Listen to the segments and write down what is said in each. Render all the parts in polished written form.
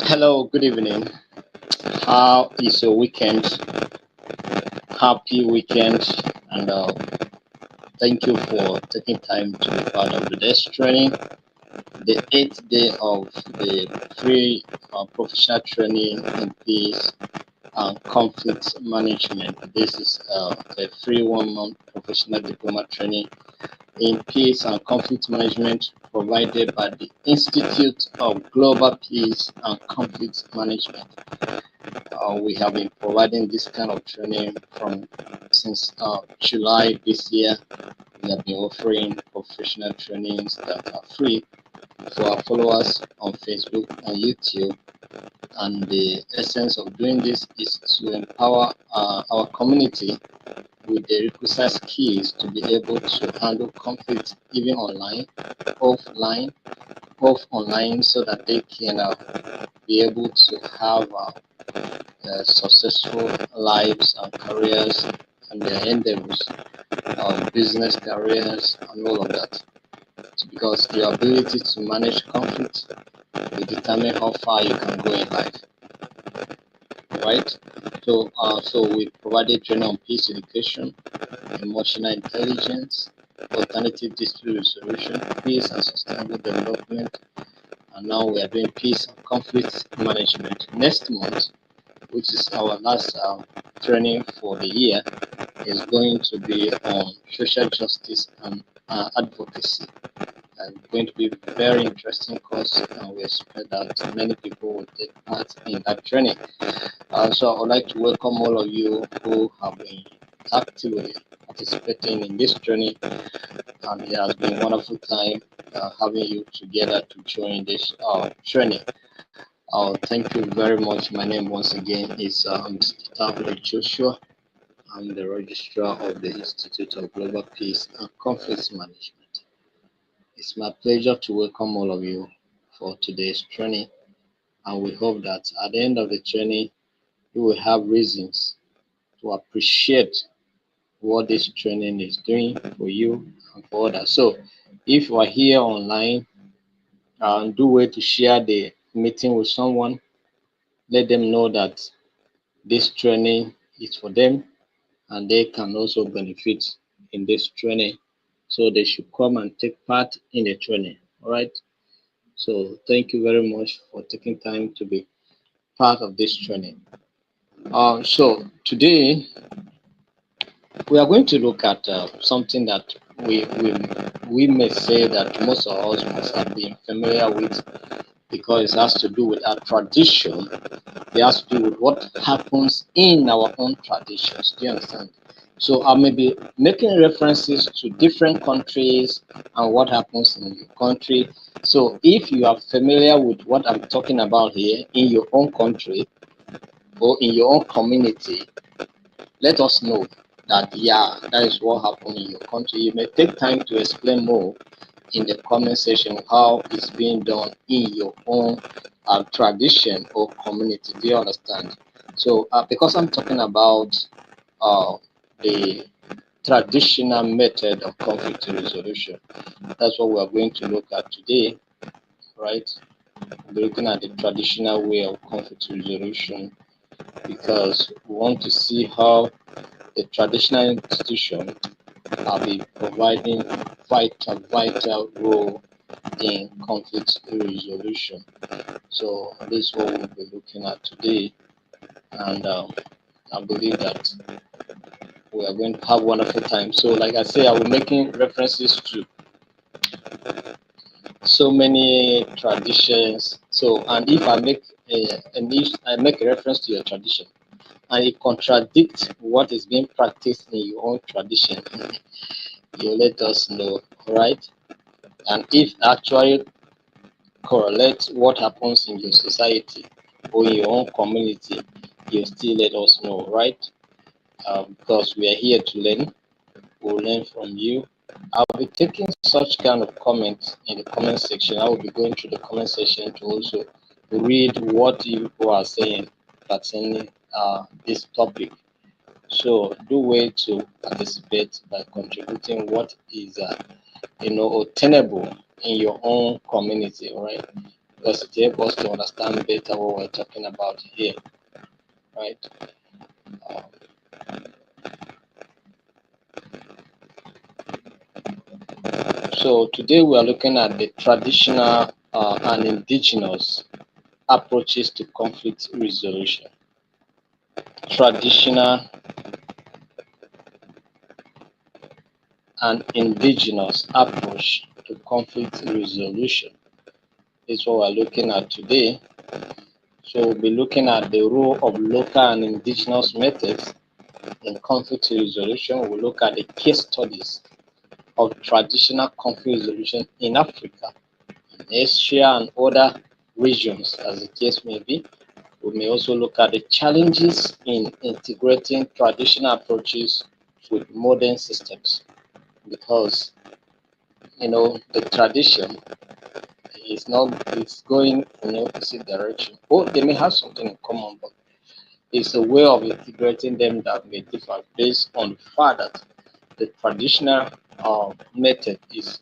Hello, good evening. How is your weekend? Happy weekend, and thank you for taking time to be part of today's training, the eighth day of the free professional training in peace and conflict management. This is a free 1 month professional diploma training in peace and conflict management provided by the Institute of Global Peace and Conflict Management. We have been providing this kind of training from since July this year. We have been offering professional trainings that are free for our followers on Facebook and YouTube. And the essence of doing this is to empower our community with the requisite skills to be able to handle conflict even online, offline, off online, so that they can be able to have successful lives and careers and their endeavors, business careers and all of that. Because your ability to manage conflict will determine how far you can go in life, right? So we provided training on peace education, emotional intelligence, alternative dispute resolution, peace and sustainable development, and now we are doing peace and conflict management. Next month, which is our last training for the year, is going to be on social justice and advocacy. Going to be very interesting course, and we expect that many people will take part in that training. So I would like to welcome all of you who have been actively participating in this training, and it has been a wonderful time having you together to join this training. Thank you very much. My name once again is Mr. Joshua. I'm the registrar of the Institute of Global Peace and Conflict Management. It's my pleasure to welcome all of you for today's training, and we hope that at the end of the training, you will have reasons to appreciate what this training is doing for you and for others. So, if you are here online, do way to share the meeting with someone. Let them know that this training is for them and they can also benefit in this training. So they should come and take part in the training. All right. So thank you very much for taking time to be part of this training. So today we are going to look at something that we may say that most of us must have been familiar with, because it has to do with our tradition. It has to do with what happens in our own traditions. Do you understand? So I may be making references to different countries and what happens in your country. So if you are familiar with what I'm talking about here in your own country or in your own community, let us know that, yeah, that is what happened in your country. You may take time to explain more in the comment section how it's being done in your own tradition or community. Do you understand? So because I'm talking about the traditional method of conflict resolution, that's what we are going to look at today, right? We're looking at the traditional way of conflict resolution, because we want to see how the traditional institution have been providing vital role in conflict resolution. So this is what we'll be looking at today, and I believe that we are going to have a wonderful time. So like I say, I will be making references to so many traditions. So, and if I make a reference to your tradition and it contradicts what is being practiced in your own tradition, you let us know, right? And if actually correlates what happens in your society or in your own community, you still let us know, right? Because we are here to learn. We'll learn from you. I'll be taking such kind of comments in the comment section. I will be going through the comment section to also read what you people are saying pertaining this topic. So do way to participate by contributing what is obtainable in your own community, all right? because it helps us to understand better what we're talking about here, right? Um, so today we are looking at the traditional and indigenous approaches to conflict resolution. Traditional and indigenous approach to conflict resolution is what we're looking at today. So we'll be looking at the role of local and indigenous methods in conflict resolution. We'll look at the case studies of traditional conflict resolution in Africa, in Asia, and other regions, as the case may be. We may also look at the challenges in integrating traditional approaches with modern systems, because the tradition is not it's going in the opposite direction. Or they may have something in common, but it's a way of integrating them that may differ based on the fact that the traditional method is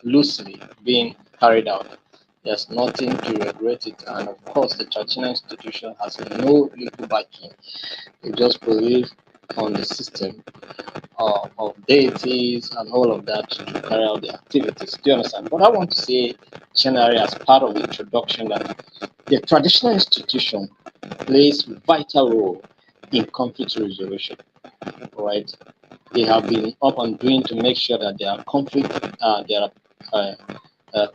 loosely being carried out. There's nothing to regulate it, and of course, the traditional institution has no legal backing. They just believe on the system of deities and all of that to carry out the activities. Do you understand? But I want to say generally, as part of the introduction, that the traditional institution plays vital role in conflict resolution. Right? They have been up and doing to make sure that there are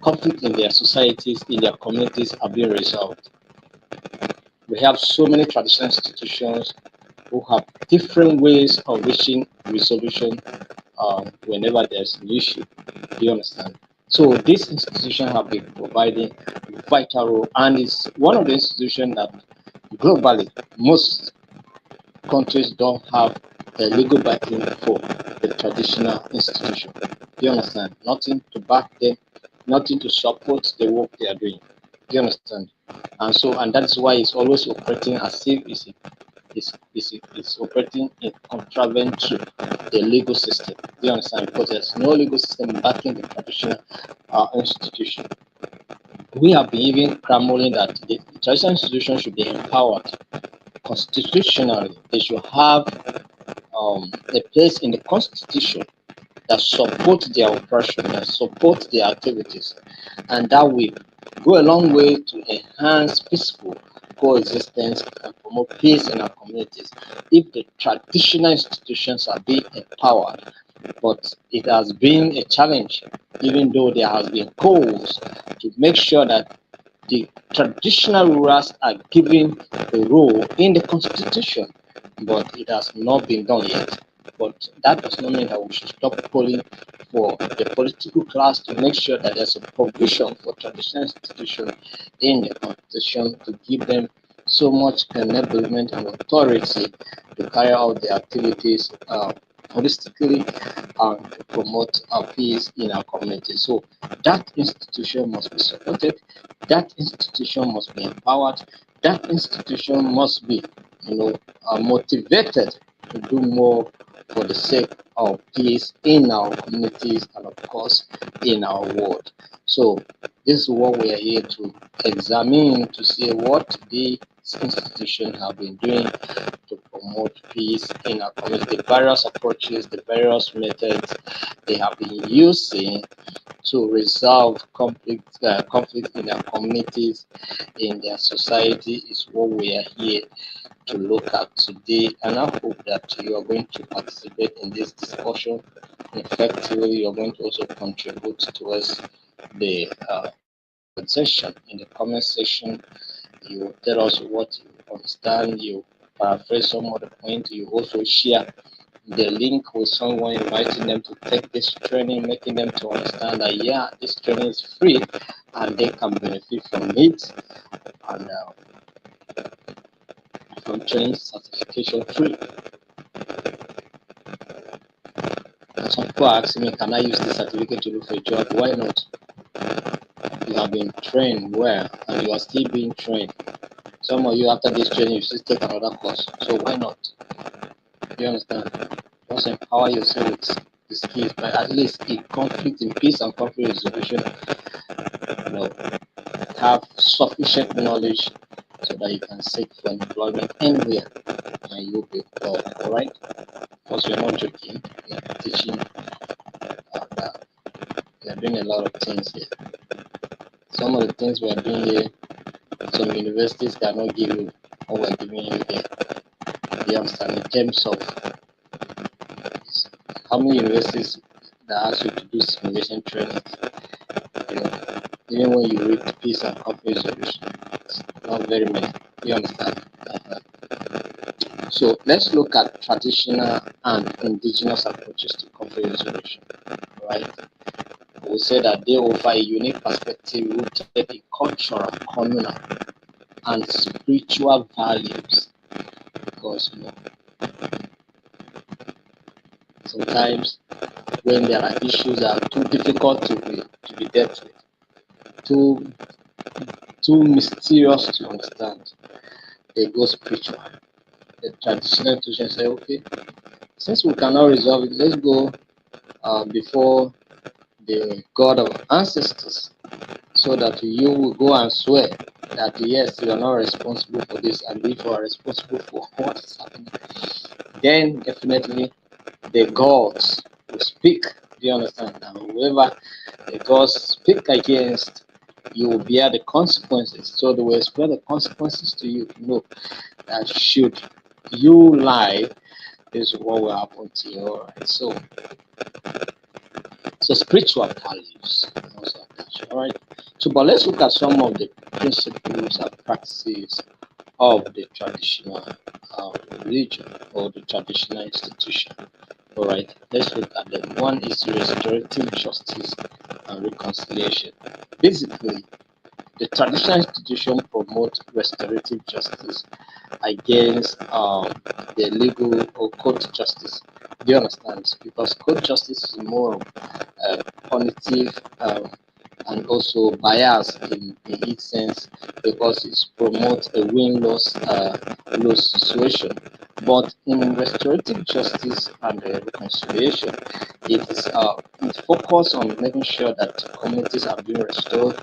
conflict in their societies, in their communities, are being resolved. We have so many traditional institutions who have different ways of reaching resolution whenever there's an issue. Do you understand? So this institution have been providing vital role, and it's one of the institutions that globally most countries don't have a legal backing for the traditional institution. Do you understand? Nothing to back them, nothing to support the work they are doing. Do you understand? And that's why it's always operating as if it's operating in contravention to the legal system. Do you understand? Because there's no legal system backing the traditional institution. We have been even clamoring that the traditional institution should be empowered constitutionally. They should have a place in the constitution that support their operation, that support their activities, and that will go a long way to enhance peaceful coexistence and promote peace in our communities. If the traditional institutions are being empowered, but it has been a challenge, even though there has been calls to make sure that the traditional rulers are given a role in the constitution, but it has not been done yet. But that does not mean that we should stop calling for the political class to make sure that there's a provision for traditional institutions in the constitution to give them so much enablement and authority to carry out their activities holistically and to promote our peace in our community. So that institution must be supported, that institution must be empowered, that institution must be, motivated to do more for the sake of peace in our communities and of course in our world. So this is what we are here to examine, to see what these institutions have been doing to promote peace in our community, the various approaches, the various methods they have been using to resolve conflict in their communities, in their society, is what we are here to look at today. And I hope that you are going to participate in this discussion effectively. You're going to also contribute towards the session. In the comment section, you tell us what you understand, you paraphrase some of the point, you also share the link with someone, inviting them to take this training, making them to understand that yeah, this training is free and they can benefit from it, and from training certification free. And some people are asking me, can I use this certificate to look for a job? Why not? You have been trained well and you are still being trained. Some of you after this training you still take another course. So why not? Do you understand? Just empower yourself with the skills, but at least in conflict, in peace and conflict resolution, have sufficient knowledge so that you can seek for employment anywhere and you'll be well, all right? Because we're not joking, we are teaching, we are doing a lot of things here. Some of the things we are doing here, some universities cannot give you what we're giving you here. You understand? In terms of how many universities that ask you to do simulation training, you know, even when you read peace and conflict resolution, it's not very many. You understand? So let's look at traditional and indigenous approaches to conflict resolution, right? We say that they offer a unique perspective rooted in cultural, communal, and spiritual values. Because sometimes when there are issues that are too difficult to be dealt with, too mysterious to understand, they go spiritual. The traditional institution say, okay, since we cannot resolve it, let's go before the God of ancestors, so that you will go and swear that yes, you are not responsible for this, and if you are responsible for what is happening, then definitely the gods will speak. Do you understand? And whoever the gods speak against, you will bear the consequences. So they will explain the consequences to you. Know that should you lie, this is what will happen to you. All right. So spiritual values also attached. All right. So, but let's look at some of the principles and practices of the traditional religion or the traditional institution. All right. Let's look at them. One is restorative justice and reconciliation. Basically, the traditional institution promotes restorative justice against the legal or court justice. Do you understand? Because court justice is more punitive and also biased in its sense, because it promotes a win-loss loss situation. But in restorative justice and reconciliation, it focuses on making sure that communities are being restored,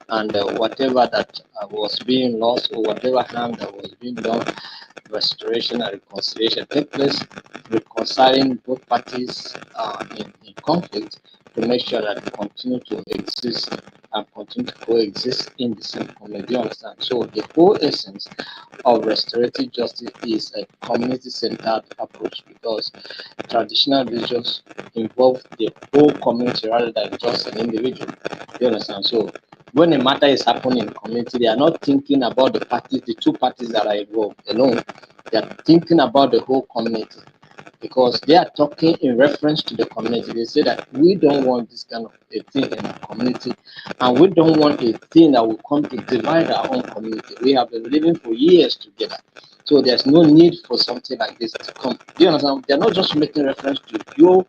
and whatever that was being lost or whatever harm that was being done, restoration and reconciliation take place, reconciling both parties in conflict to make sure that they continue to exist and continue to coexist in the same community. You understand? So the whole essence of restorative justice is a community-centered approach, because traditional religions involve the whole community rather than just an individual. You understand? So when a matter is happening in the community, they are not thinking about the parties, the two parties that are involved alone. They are thinking about the whole community, because they are talking in reference to the community. They say that we don't want this kind of a thing in our community, and we don't want a thing that will come to divide our own community. We have been living for years together, so there's no need for something like this to come. Do you understand? They're not just making reference to your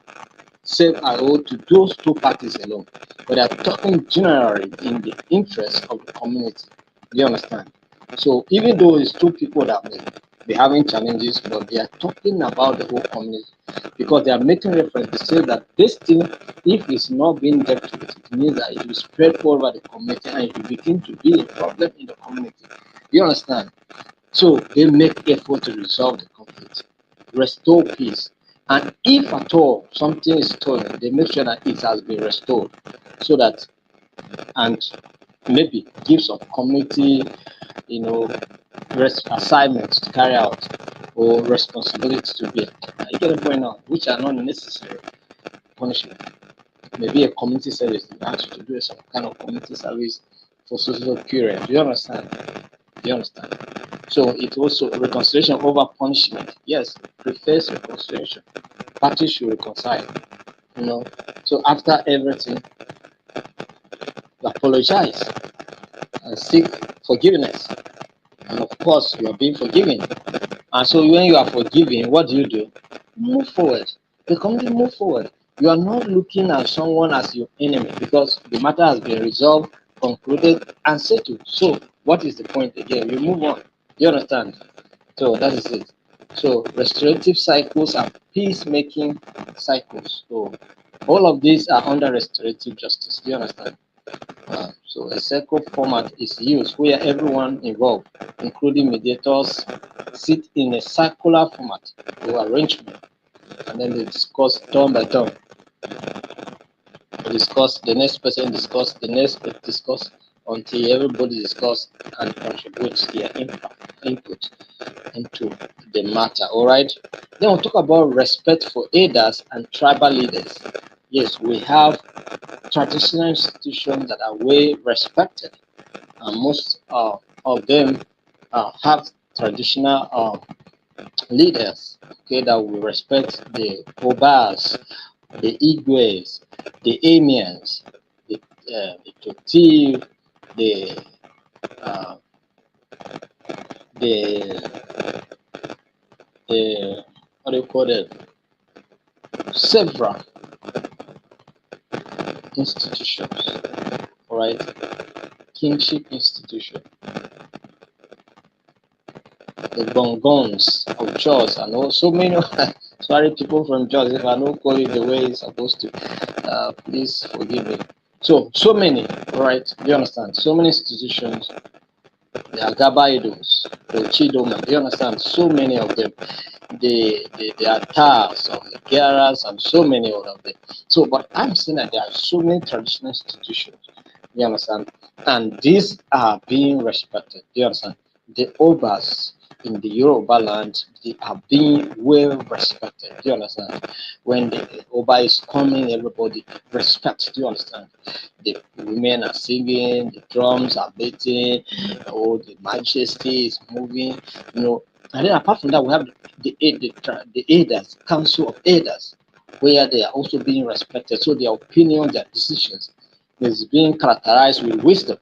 self or to those two parties alone, but they're talking generally in the interest of the community. Do you understand? So even though it's two people that may be having challenges, but they are talking about the whole community, because they are making reference to say that this thing, if it's not being dealt with, it means that it will spread over the community and it will begin to be a problem in the community. You understand? So they make effort to resolve the conflict, restore peace, and if at all something is stolen, they make sure that it has been restored, so that, and maybe give some community, you know, assignments to carry out or responsibilities to bear. You get the point now, which are not necessary punishment. Maybe a community service, they ask you to do some kind of community service for social period. Do you understand? Do you understand? So it also reconciliation over punishment. Yes, prefers reconciliation. Parties should reconcile. You know. So after everything, you apologize and seek forgiveness. And of course, you are being forgiven. And so when you are forgiven, what do? Move forward. The community move forward. You are not looking at someone as your enemy, because the matter has been resolved, concluded, and settled. So what is the point again? You move on. You understand? So that is it. So restorative cycles and peacemaking cycles. So all of these are under restorative justice. Do you understand? So a circle format is used where everyone involved, including mediators, sit in a circular format or arrangement, and then they discuss turn by turn. They discuss, the next person discuss, the next person discuss until everybody discuss and contributes their input into the matter. All right. Then we'll talk about respect for elders and tribal leaders. Yes, we have traditional institutions that are way respected, and most of them have traditional leaders, okay, that will respect the Obas, the Igwes, the Amiens, the Toti, the uh, the what do you call it? Several institutions, all right, kingship institution, the Gongons of Jaws, and also many. Sorry, people from Jaws, if I don't call it the way it's supposed to, please forgive me. So many, all right. Do you understand? So many institutions. The Agabaidos, the Chidoma. Do you understand? So many of them. The Atars of the Geras, and so many of them. So, but I'm saying that there are so many traditional institutions. You understand? And these are being respected. You understand? The Obas in the Yoruba land, they are being well respected. Do you understand? When the Oba is coming, everybody respects. Do you understand? The women are singing, the drums are beating, oh, the majesty is moving, you know. And then apart from that, we have the elders, council of elders, where they are also being respected. So their opinions, their decisions is being characterized with wisdom,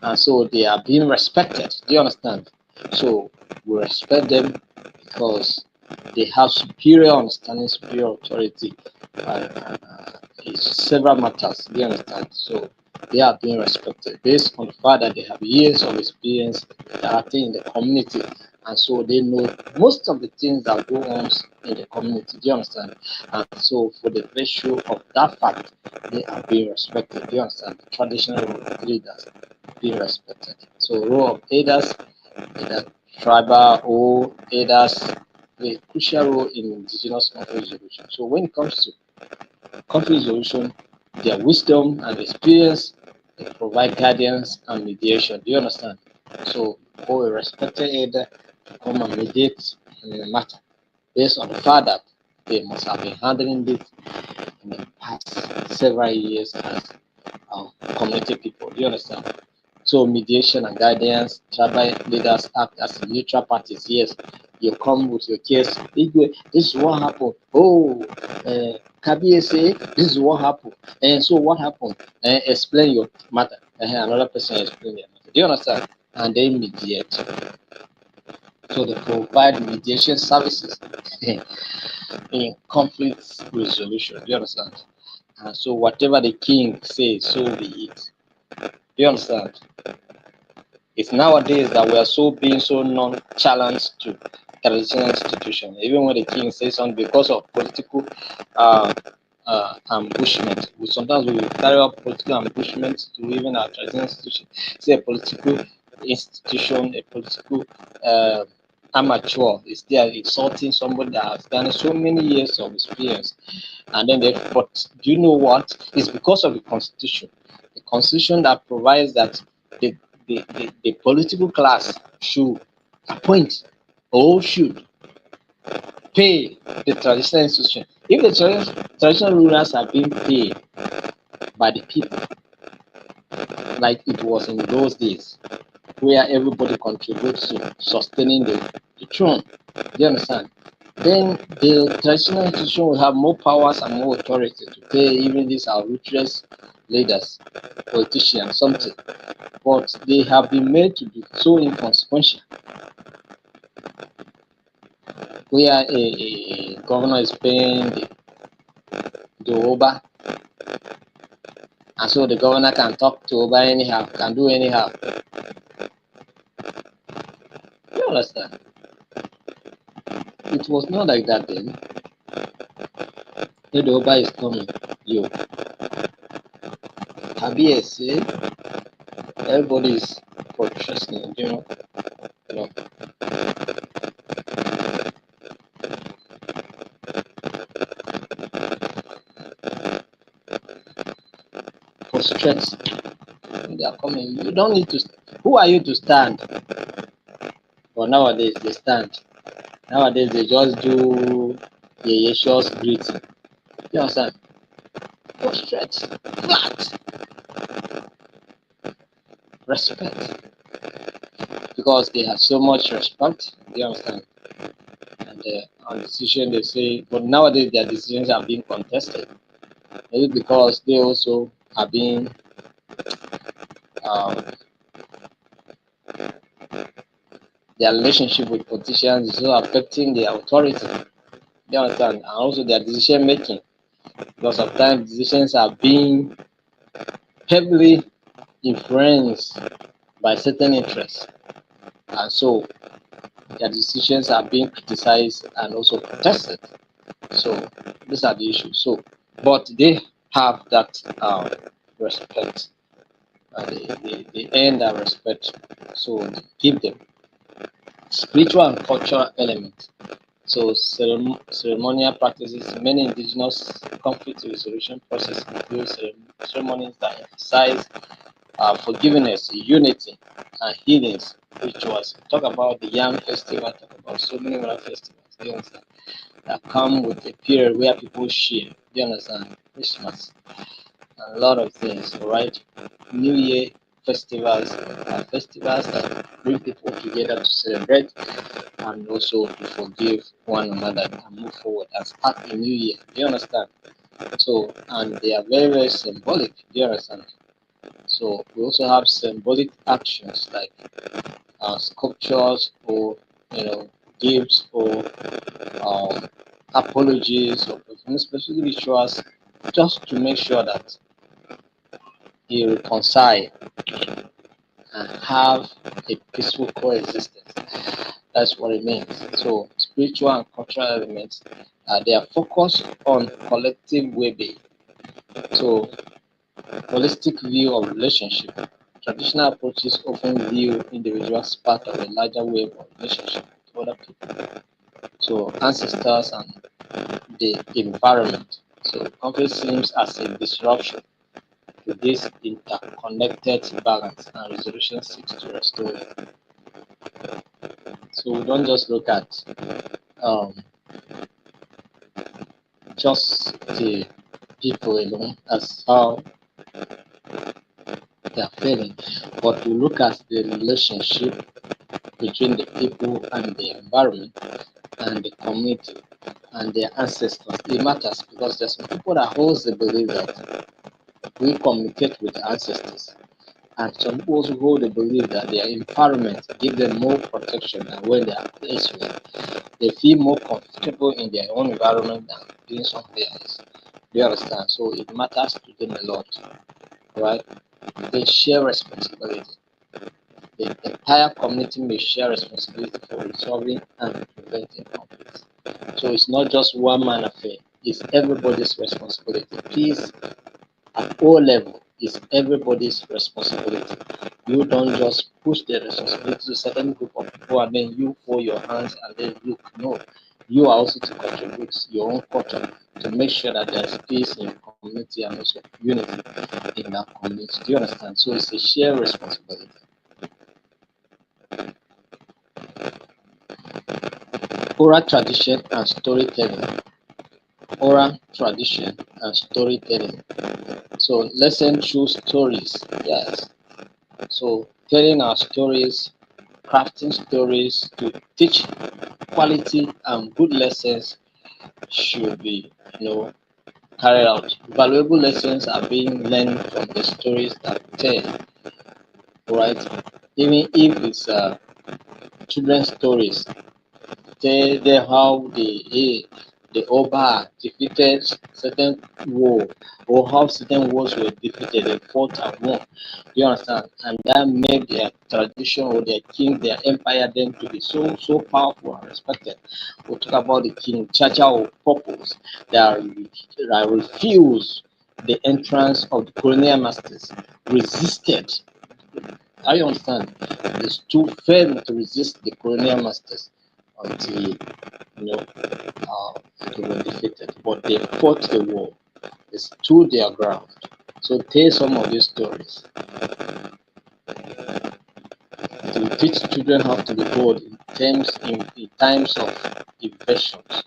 and so they are being respected. Do you understand? So we respect them because they have superior understanding, superior authority in several matters. Do you understand? So they are being respected based on the fact that they have years of experience interacting in the community, and so they know most of the things that go on in the community. Do you understand? And so for the ratio of that fact, they are being respected. Do you understand? The traditional role of leaders being respected. So role of leaders, either tribal or leaders, play a crucial role in indigenous conflict resolution. So when it comes to conflict resolution, their wisdom and experience, they provide guidance and mediation. Do you understand? So for a respected elder to come and mediate in the matter based on the fact that they must have been handling this in the past several years as community people. Do you understand? So mediation and guidance, tribal leaders act as neutral parties. Yes, you come with your case. This is what happened. Oh, Kabiese, this is what happened. And so what happened? Explain your matter. Another person explain their matter. Do you understand? And they mediate. So they provide mediation services in conflict resolution. Do you understand? And so whatever the king says, so be it. Do you understand? It's nowadays that we are so being so nonchalant to traditional institutions. Even when the king says something, because of political uh, ambushment, sometimes we carry out political ambushment to even our traditional institution. Say a political institution, a political amateur is there insulting somebody that has done so many years of experience, and then but do you know what? It's because of the constitution. The constitution that provides that the political class should appoint or should pay the traditional institution. If the traditional rulers are being paid by the people, like it was in those days, where everybody contributes to sustaining the throne, do you understand? Then the traditional institution will have more powers and more authority to pay even these outrageous leaders, politicians, something. But they have been made to be so inconsequential, where a governor is paying the Oba, and so the governor can talk to Oba anyhow, can do anyhow. You understand? It was not like that then. If the Oba is coming, you KBS, everybody is protesting, you know, prostrate. They are coming. You don't need to. Who are you to stand? But nowadays they stand. Nowadays they just do a short greeting. You understand? Prostrate, flat, respect, because they have so much respect. You understand? And on decision they say, but nowadays their decisions are being contested. Maybe because they also are being um, their relationship with politicians is also affecting their authority. You understand? And also their decision making. Because sometimes decisions are being heavily influenced by certain interests. And so their decisions are being criticized and also protested. So these are the issues. So, but they have that respect. They earn that respect. So they give them spiritual and cultural elements. So ceremonial practices, many indigenous conflict resolution processes include ceremonies that emphasize forgiveness, unity, and healings. Rituals. Talk about the Yam Festival. Talk about so many other festivals. Do you understand? That come with a period where people share. Do you understand? Christmas, a lot of things. All right. New Year festivals are festivals that bring people together to celebrate and also to forgive one another and move forward and start a new year. Do you understand? So, and they are very, very symbolic. Do you understand? So, we also have symbolic actions like sculptures or gifts or um, apologies or specific rituals just to make sure that you reconcile and have a peaceful coexistence. That's what it means. So spiritual and cultural elements, they are focused on collective well-being. So holistic view of relationship. Traditional approaches often view individuals as part of a larger wave of relationship with other people. So ancestors and the environment. So conflict seems as a disruption to this interconnected balance, and resolution seeks to restore it. So we don't just look at um, just the people alone as how they are feeling, but we look at the relationship between the people and the environment and the community and their ancestors. It matters because there's some people that holds the belief that we communicate with the ancestors. And some people also hold the belief that their environment gives them more protection than when they are elsewhere. They feel more comfortable in their own environment than being somewhere else. Do you understand? So it matters to them a lot, right? They share responsibility. The entire community may share responsibility for resolving and preventing conflicts. So it's not just one man affair, it's everybody's responsibility. Peace at all level is everybody's responsibility. You don't just push the responsibility to a certain group of people and then you fold your hands and then look. No, you are also to contribute your own culture to make sure that there's peace in your community and also unity in that community. Do you understand? So it's a shared responsibility. Oral tradition and storytelling. Oral tradition and storytelling. So listen through stories. Yes. So telling our stories, crafting stories to teach quality and good lessons should be, carried out. Valuable lessons are being learned from the stories that tell, right? Even if it's children's stories, tell how the Oba defeated certain war or how certain wars were defeated and fought and won. Do you understand? And that made their tradition or their king, their empire then to be so powerful and respected. We'll talk about the King Chacha of Purpose that refused the entrance of the colonial masters, resisted. I understand. They stood firm to resist the colonial masters until they were defeated. But they fought the war. They stood their ground. So tell some of these stories. It will teach children how to be bold in times of invasions,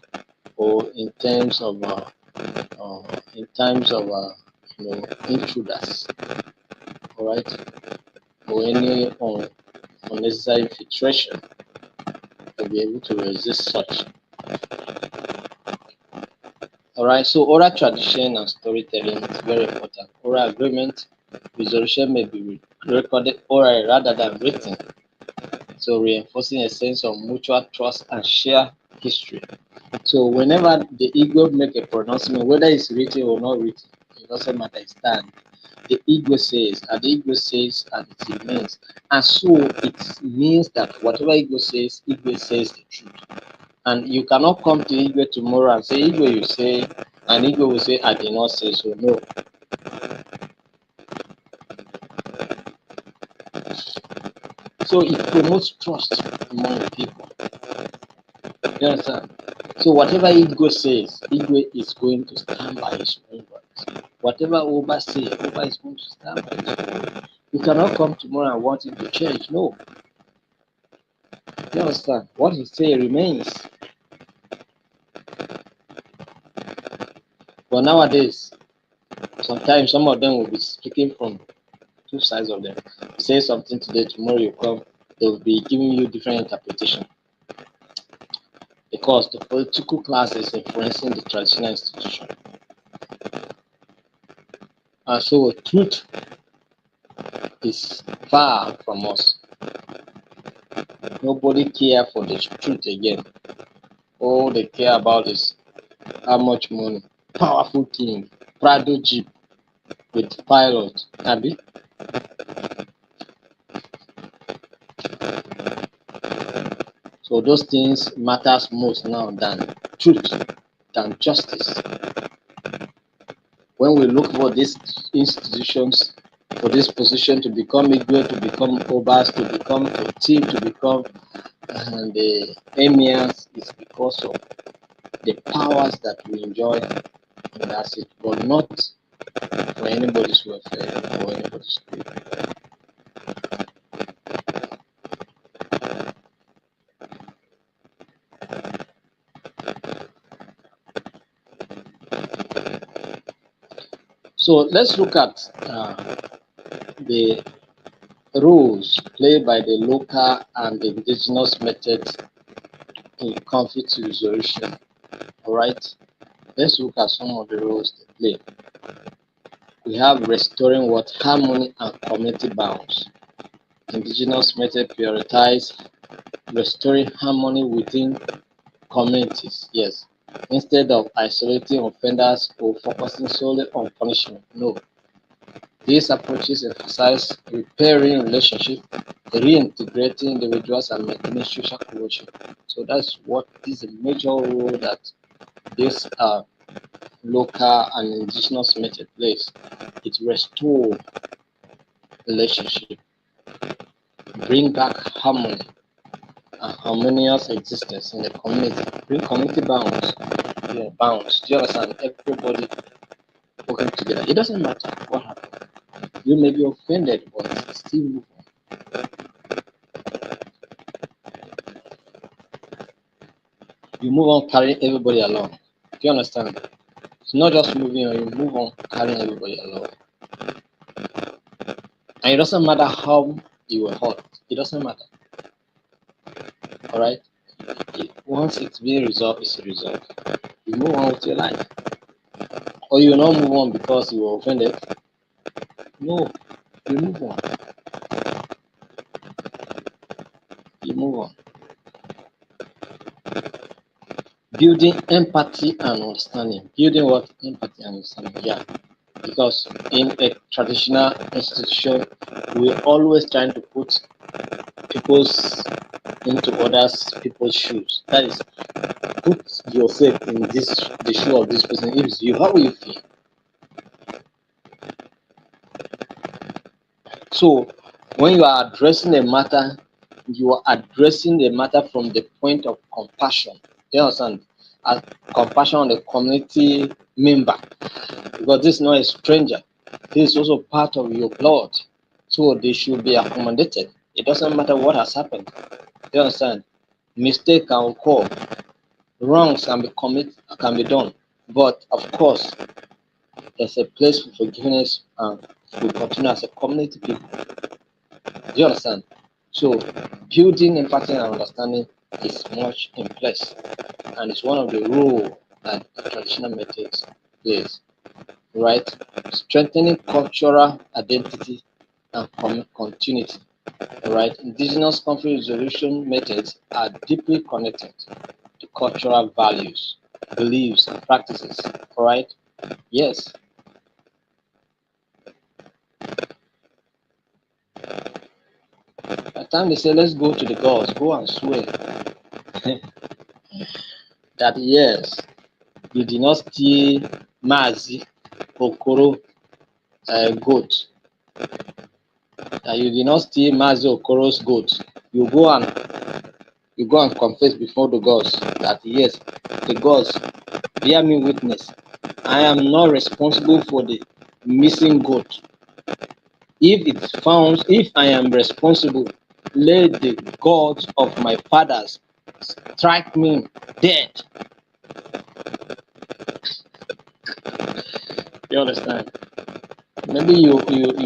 or in times of intruders. All right, or any unnecessary infiltration, to be able to resist such. All right, so oral tradition and storytelling is very important. Oral agreement resolution may be recorded orally rather than written, so reinforcing a sense of mutual trust and shared history. So whenever the Igbo make a pronouncement, whether it's written or not written, it doesn't matter, it stands. The Igbo says, and the Igbo says, and it remains. And so it means that whatever Igbo says the truth. And you cannot come to Igbo tomorrow and say, Igbo you say, and Igbo will say, I did not say so. No. So it promotes trust among the people. You understand? So whatever Igbo says, Igbo is going to stand by his own words. Whatever Oba says, Oba is going to stand by his own words. You cannot come tomorrow and want him to change. No. You understand? What he says remains. But nowadays, sometimes some of them will be speaking from two sides of them. You say something today, tomorrow you come, they'll be giving you different interpretation. Because the political class is influencing the traditional institution. And so truth is far from us. Nobody care for the truth again. All they care about is how much money. Powerful king, Prado Jeep with pilot, Abby. So those things matters most now than truth, than justice. When we look for these institutions, for this position to become Igwe, to become Obas, to become a team, to become the emirs, is because of the powers that we enjoy, and that's it, but not for anybody's welfare or anybody's good. So let's look at the roles played by the local and the indigenous methods in conflict resolution. All right, let's look at some of the roles they play. We have restoring what harmony and community bounds. Indigenous method prioritize restoring harmony within communities. Yes, instead of isolating offenders or focusing solely on punishment. No, these approaches emphasize repairing relationships, reintegrating individuals, and maintaining social cohesion. So that's what is a major role that this local and indigenous method plays. It restores relationship, bring back harmony and harmonious existence in the community, bring community bounds. Yeah, bounds. Do you understand? Everybody working together. It doesn't matter what happened. You may be offended, but still move on. You move on carrying everybody along. Do you understand? It's not just moving on, you move on carrying everybody along. And it doesn't matter how you were hurt. It doesn't matter. Alright? Once it's being resolved, it's resolved. You move on with your life. Or you will not move on because you were offended. No, you move on. You move on. Building empathy and understanding. Building what? Empathy and understanding. Yeah. Because in a traditional institution, we're always trying to put people's into others people's shoes. That is, put yourself in the shoe of this person. If it's you, how will you feel? So when you are addressing a matter, you are addressing the matter from the point of compassion. Do you understand? Compassion on the community member, because this is not a stranger. This is also part of your blood. So they should be accommodated. It doesn't matter what has happened. Do you understand? Mistake can occur, wrongs can be done. But of course, there's a place for forgiveness, and we continue as a community people. Do you understand? So building empathy and understanding is much in place, and it's one of the role that traditional methods plays, right? Strengthening cultural identity and continuity, right? Indigenous conflict resolution methods are deeply connected to cultural values, beliefs, and practices, right? Yes. By the time they say, let's go to the gods, go and swear that yes, you did not steal Mazi Okoro goat, that you did not steal Mazi Okoro's goat. You go and confess before the gods that yes, the gods bear me witness. I am not responsible for the missing goat. If I am responsible, let the gods of my fathers strike me dead. You understand? Maybe you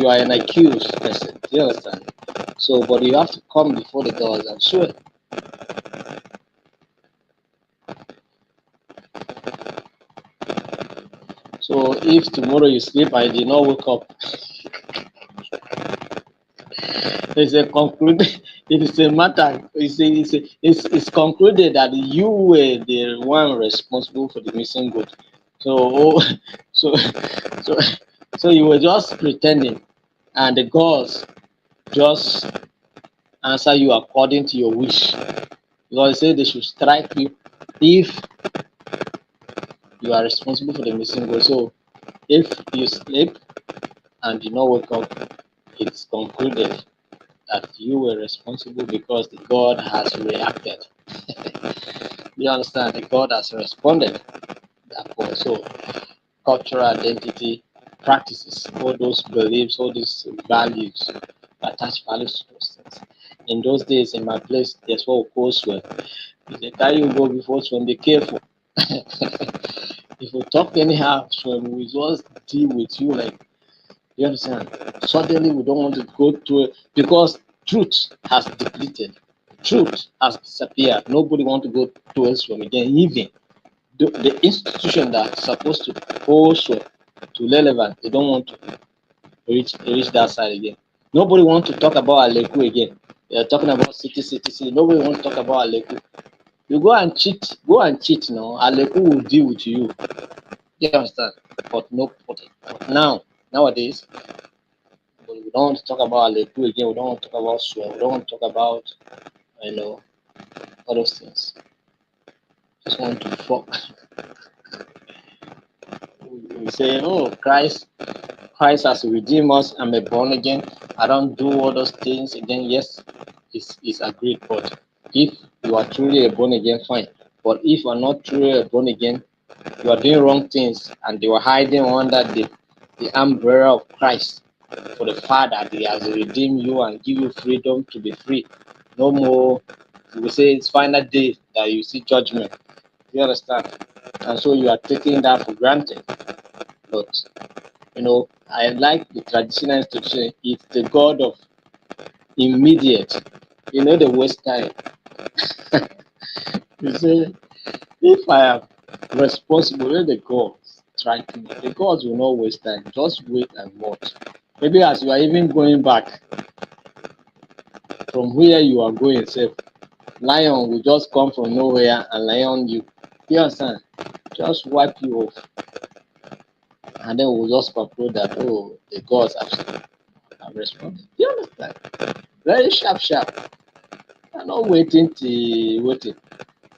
are an accused person. You understand? So, but you have to come before the gods and swear. So, if tomorrow you sleep and you did not wake up, it's a concluded. It is a matter. It's concluded that you were the one responsible for the missing goat. So, so, so, so you were just pretending, and the gods just answer you according to your wish. Because they say they should strike you if you are responsible for the missing goat. So, if you sleep and you not wake up, it's concluded that you were responsible because the God has reacted. You understand? The God has responded. Therefore, so cultural identity, practices, all those beliefs, all these values, attach values to those things. In those days, in my place, there's what we call swim. If they tell you go before swim, be careful. If you talk anyhow, swim, we just deal with you like, you understand? Suddenly, we don't want to go to it because truth has depleted. Truth has disappeared. Nobody want to go to elsewhere again. Even the institution that's supposed to also to relevant, they don't want to reach that side again. Nobody want to talk about Aleku again. They're talking about city. Nobody want to talk about Aleku. You go and cheat now. Aleku will deal with you. You understand? But no, but nowadays, we don't want to talk about Aleku again. We don't want to talk about swear. We don't want to talk about, you know, all those things. Just want to fuck. We say, oh, Christ has redeemed us. I'm a born again. I don't do all those things again. Yes, it's agreed. But if you are truly a born again, fine. But if you are not truly a born again, you are doing wrong things, and they were hiding under the umbrella of Christ for the fact that He has redeemed you and give you freedom to be free. No more. We say it's final day that you see judgment. You understand? And so you are taking that for granted. But I like the traditional institution. It's the God of immediate. The waste time. You say, if I am responsible, let the gods strike me. The gods will not waste time. Just wait and watch. Maybe as you are even going back from where you are going, say, lion will just come from nowhere and lion you. You understand? Just wipe you off. And then we'll just conclude that, oh, the gods have responded. You understand? Very sharp. I'm not waiting.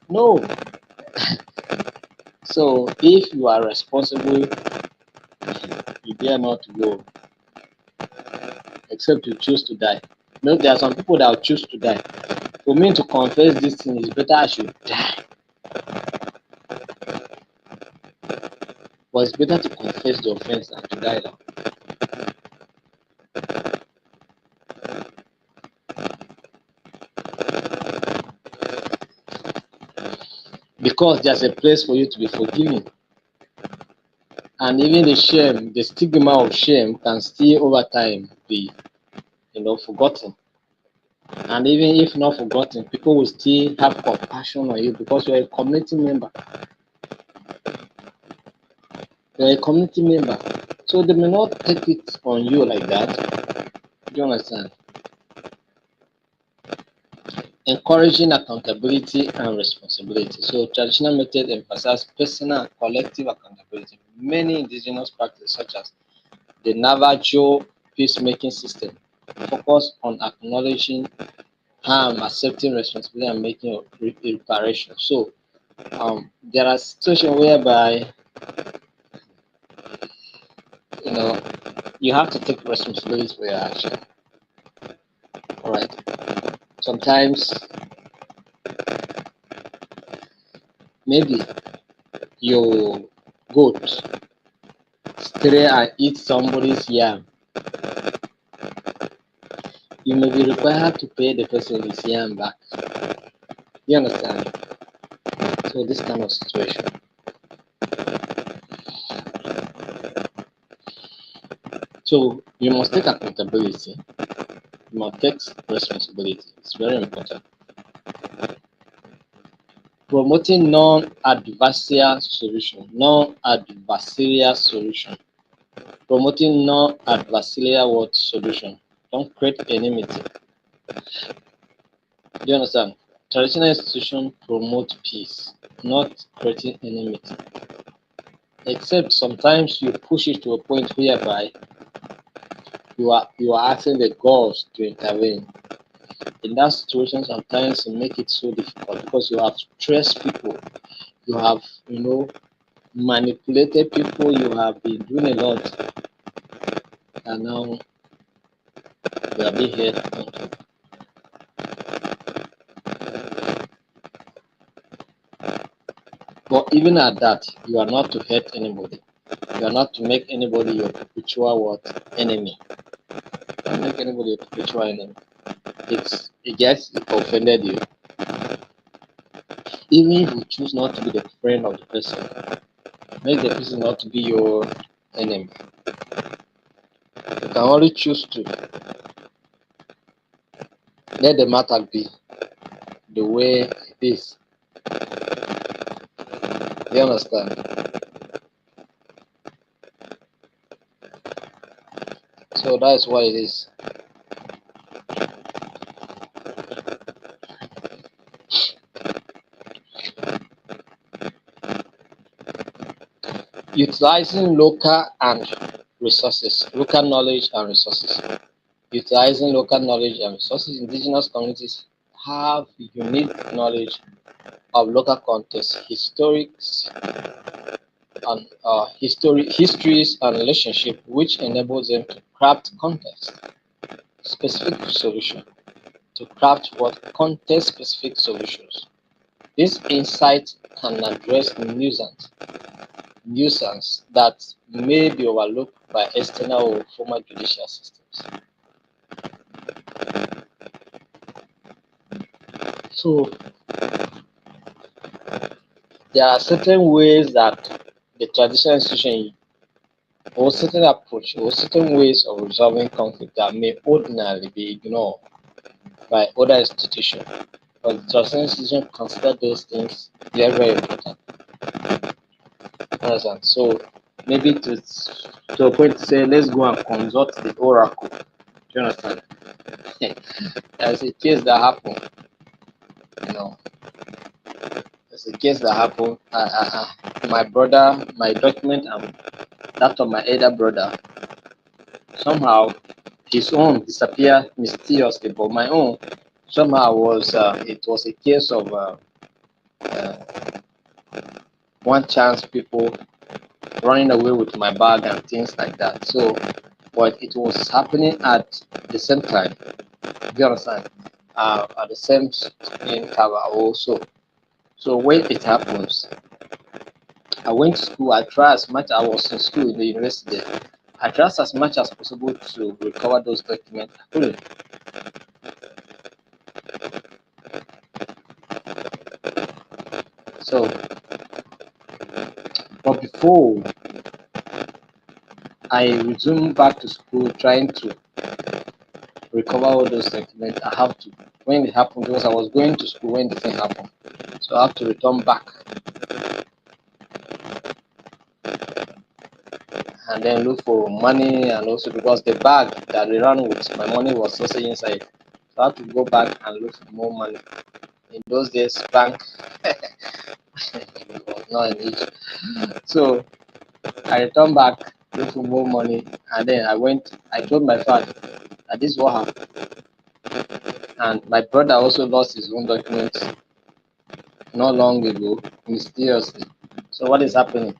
No. So if you are responsible, you dare not go. except you choose to die. You know, there are some people that will choose to die. For me to confess this thing, is better I should die. But it's better to confess the offense than to die now. Because there's a place for you to be forgiven. And even the shame, the stigma of shame can still over time be, forgotten. And even if not forgotten, people will still have compassion on you because you're a community member. You're a community member. So they may not take it on you like that. Do you understand? Encouraging accountability and responsibility. So traditional methods emphasize personal and collective accountability. Many indigenous practices, such as the Navajo peacemaking system, focus on acknowledging harm, accepting responsibility, and making reparation. So there are situations whereby you have to take responsibility for your action. All right. Sometimes maybe your goat stray and eat somebody's yam. You may be required to pay the person his yam back. You understand? So this kind of situation. So you must take accountability. You must take responsibility. It's very important. Promoting non-adversarial solution. Non-adversarial solution. Promoting non-adversarial solution. Don't create enmity. Do you understand? Traditional institutions promote peace, not creating enmity. Except sometimes you push it to a point whereby you are asking the gods to intervene. In that situation, sometimes it make it so difficult because you have stressed people, you have manipulated people, you have been doing a lot, and now you are being held accountable. But even at that, you are not to hurt anybody. You are not to make anybody your perpetual enemy. Don't make anybody your perpetual enemy. It gets offended you. Even if you choose not to be the friend of the person, make the person not to be your enemy. You can only choose to let the matter be the way it is. You understand? So that's what it is. Utilizing local knowledge and resources. Utilizing local knowledge and resources. Indigenous communities have unique knowledge of local context, histories and relationship, which enables them to craft context-specific solution. To craft context-specific solutions. This insight can address nuisance that may be overlooked by external or formal judicial systems. So there are certain ways that the traditional institution or certain approach or certain ways of resolving conflict that may ordinarily be ignored by other institutions. But the traditional institution consider those things very, very important. Understand? So maybe to a point to say, let's go and consult the oracle. Do you understand? There's a case that happened. There's a case that happened. My brother, my document, and that of my elder brother. Somehow, his own disappeared mysteriously, but my own somehow was. It was a case of one chance people running away with my bag and things like that. So but it was happening at the same time. Do you understand? At the same interval also. So when it happens, I went to school. I tried as much. I was in school in the university. I tried as much as possible to recover those documents. I couldn't. So, but before I resumed back to school, trying to recover all those documents, I have to. When it happened, because I was going to school when the thing happened, so I have to return back and then look for money, and also because the bag that they ran with my money was also inside, so I have to go back and look for more money. In those days, bank was not an issue. So I returned back, look for more money, and then I told my father that this is what happened. And my brother also lost his own documents not long ago, mysteriously. So what is happening?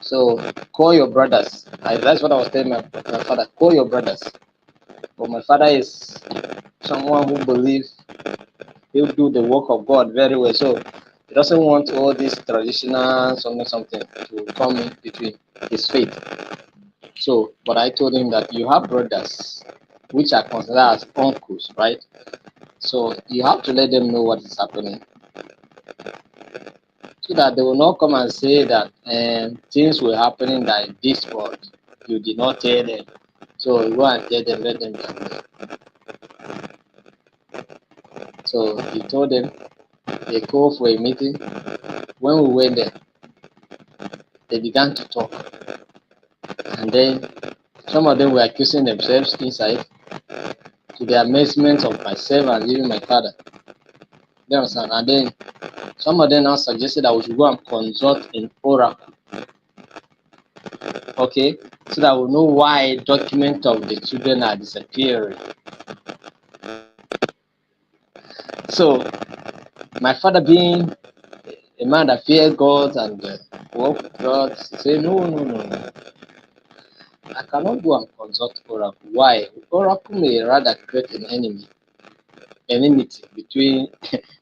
So call your brothers. That's what I was telling my father. Call your brothers. But my father is someone who believes he'll do the work of God very well. So he doesn't want all this traditional something to come in between his faith. So, but I told him that you have brothers, which are considered as uncles, right? So you have to let them know what is happening, so that they will not come and say that things were happening like this, but you did not tell them. So you go and tell them, let them know. So he told them, they called for a meeting. When we went there, they began to talk, and then some of them were accusing themselves inside, to the amazement of myself and even my father. You understand? And then some of them now suggested that we should go and consult an oracle, okay, so that we know why documents of the children are disappearing. So my father, being a man that feared God and work with God, said, no. I cannot go and consult oracle. Why? Oracle may rather create an enmity between,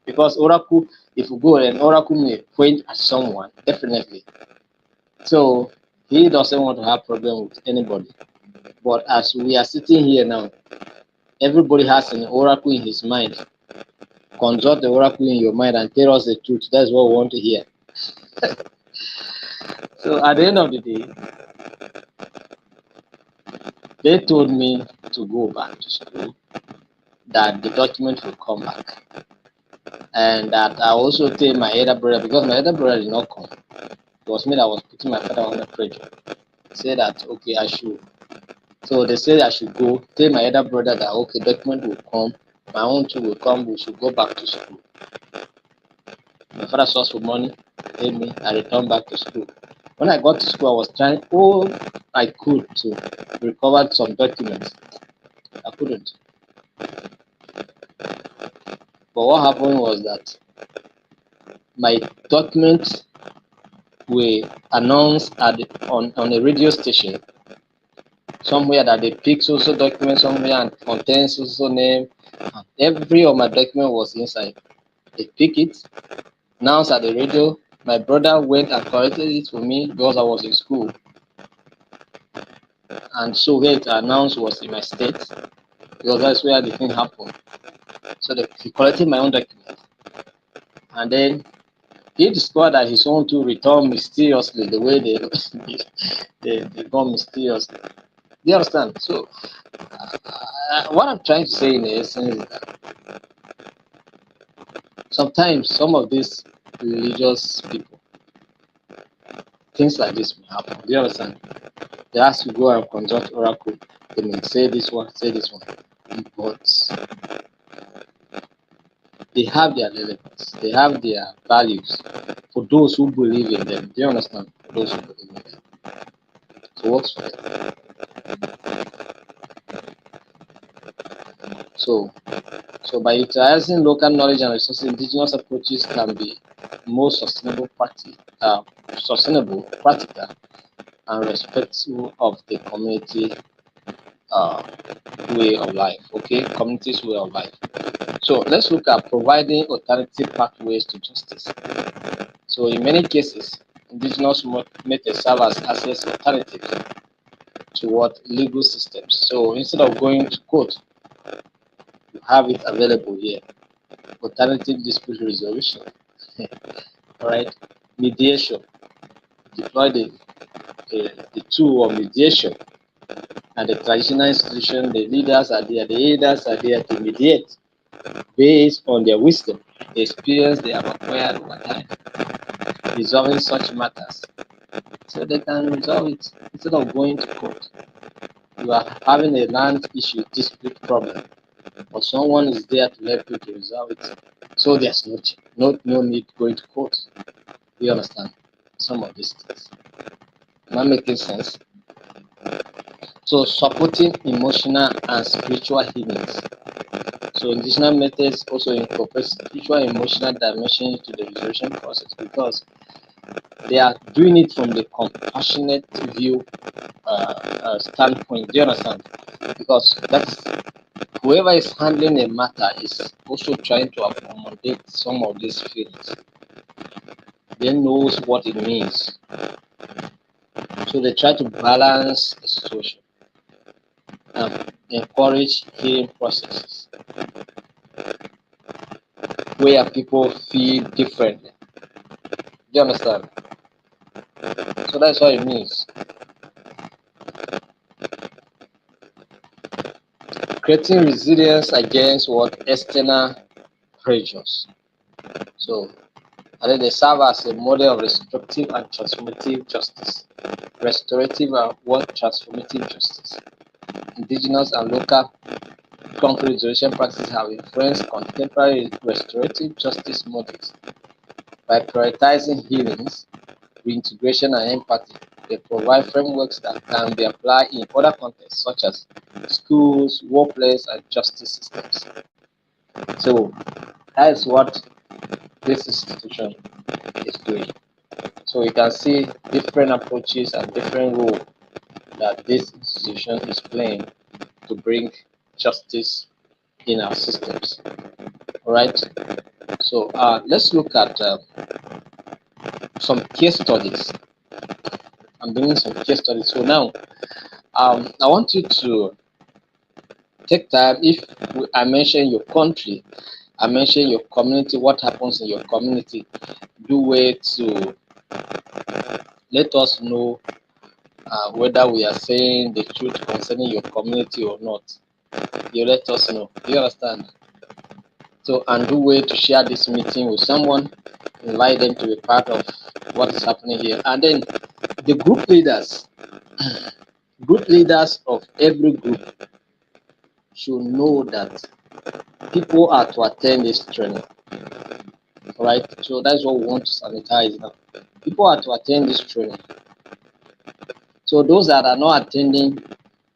because oracle, if you go, an oracle may point at someone, definitely. So he doesn't want to have problem with anybody. But as we are sitting here now, everybody has an oracle in his mind. Consult the oracle in your mind and tell us the truth. That's what we want to hear. So at the end of the day, they told me to go back to school, that the document will come back, and that I also tell my elder brother, because my elder brother did not come. It was me that was putting my father under pressure. Say that okay, I should. So they said I should go. Tell my elder brother that okay, document will come, my own too will come. We should go back to school. My father source for money, paid me. I returned back to school. When I got to school, I was trying all I could to recover some documents. I couldn't. But what happened was that my documents were announced on a radio station somewhere, that they pick social document somewhere and contains social name. And every of my document was inside. They pick it, announced at the radio. My brother went and corrected it for me because I was in school. And so where it announced was in my state, because that's where the thing happened. So he collected my own document. And then he discovered that his own too returned mysteriously, the way they gone mysteriously. Do you understand? So what I'm trying to say in essence is that sometimes some of these religious people, things like this will happen. Do you understand? They ask you go and consult oracle. They may say this one, say this one, but they have their relevance. They have their values for those who believe in them. Do you understand? For those who believe in them, it works for them. So by utilizing local knowledge and resources, indigenous approaches can be more sustainable, practical, and respectful of the community uh, way of life. Okay, community's way of life. So let's look at providing alternative pathways to justice. So in many cases, indigenous methods serve as access alternatives to what legal systems. So instead of going to court, you have it available here. Alternative dispute resolution. All right, mediation. Deploy the tool of mediation, and the traditional institution, the leaders are there. The leaders are there to mediate based on their wisdom, the experience they have acquired over time, resolving such matters, so they can resolve it instead of going to court. You are having a land issue dispute problem, but someone is there to help you to resolve it. So there's no need going to court. You understand some of these things? Am I making sense? So supporting emotional and spiritual healings. So indigenous methods also incorporate spiritual emotional dimension to the resolution process because they are doing it from the compassionate view standpoint. Do you understand? Because that's whoever is handling a matter is also trying to accommodate some of these feelings. They knows what it means, so they try to balance the situation and encourage healing processes where people feel differently. Do you understand? So that's what it means. Creating resilience against what external pressures. So, and then they serve as a model of restorative and transformative justice. Restorative and what transformative justice. Indigenous and local conflict resolution practices have influenced contemporary restorative justice models by prioritizing healings, reintegration, and empathy. They provide frameworks that can be applied in other contexts such as schools, workplace, and justice systems. So that is what this institution is doing. So you can see different approaches and different role that this institution is playing to bring justice in our systems. All right. So let's look at some case studies. I'm doing some case studies. So now I want you to take time. If I mention your country, I mention your community, what happens in your community, do way to let us know whether we are saying the truth concerning your community or not. You let us know. Do you understand? So, and do way to share this meeting with someone, invite them to be part of what is happening here. And then the group leaders of every group should know that people are to attend this training. All right. So that's what we want to sanitize now. People are to attend this training. So those that are not attending,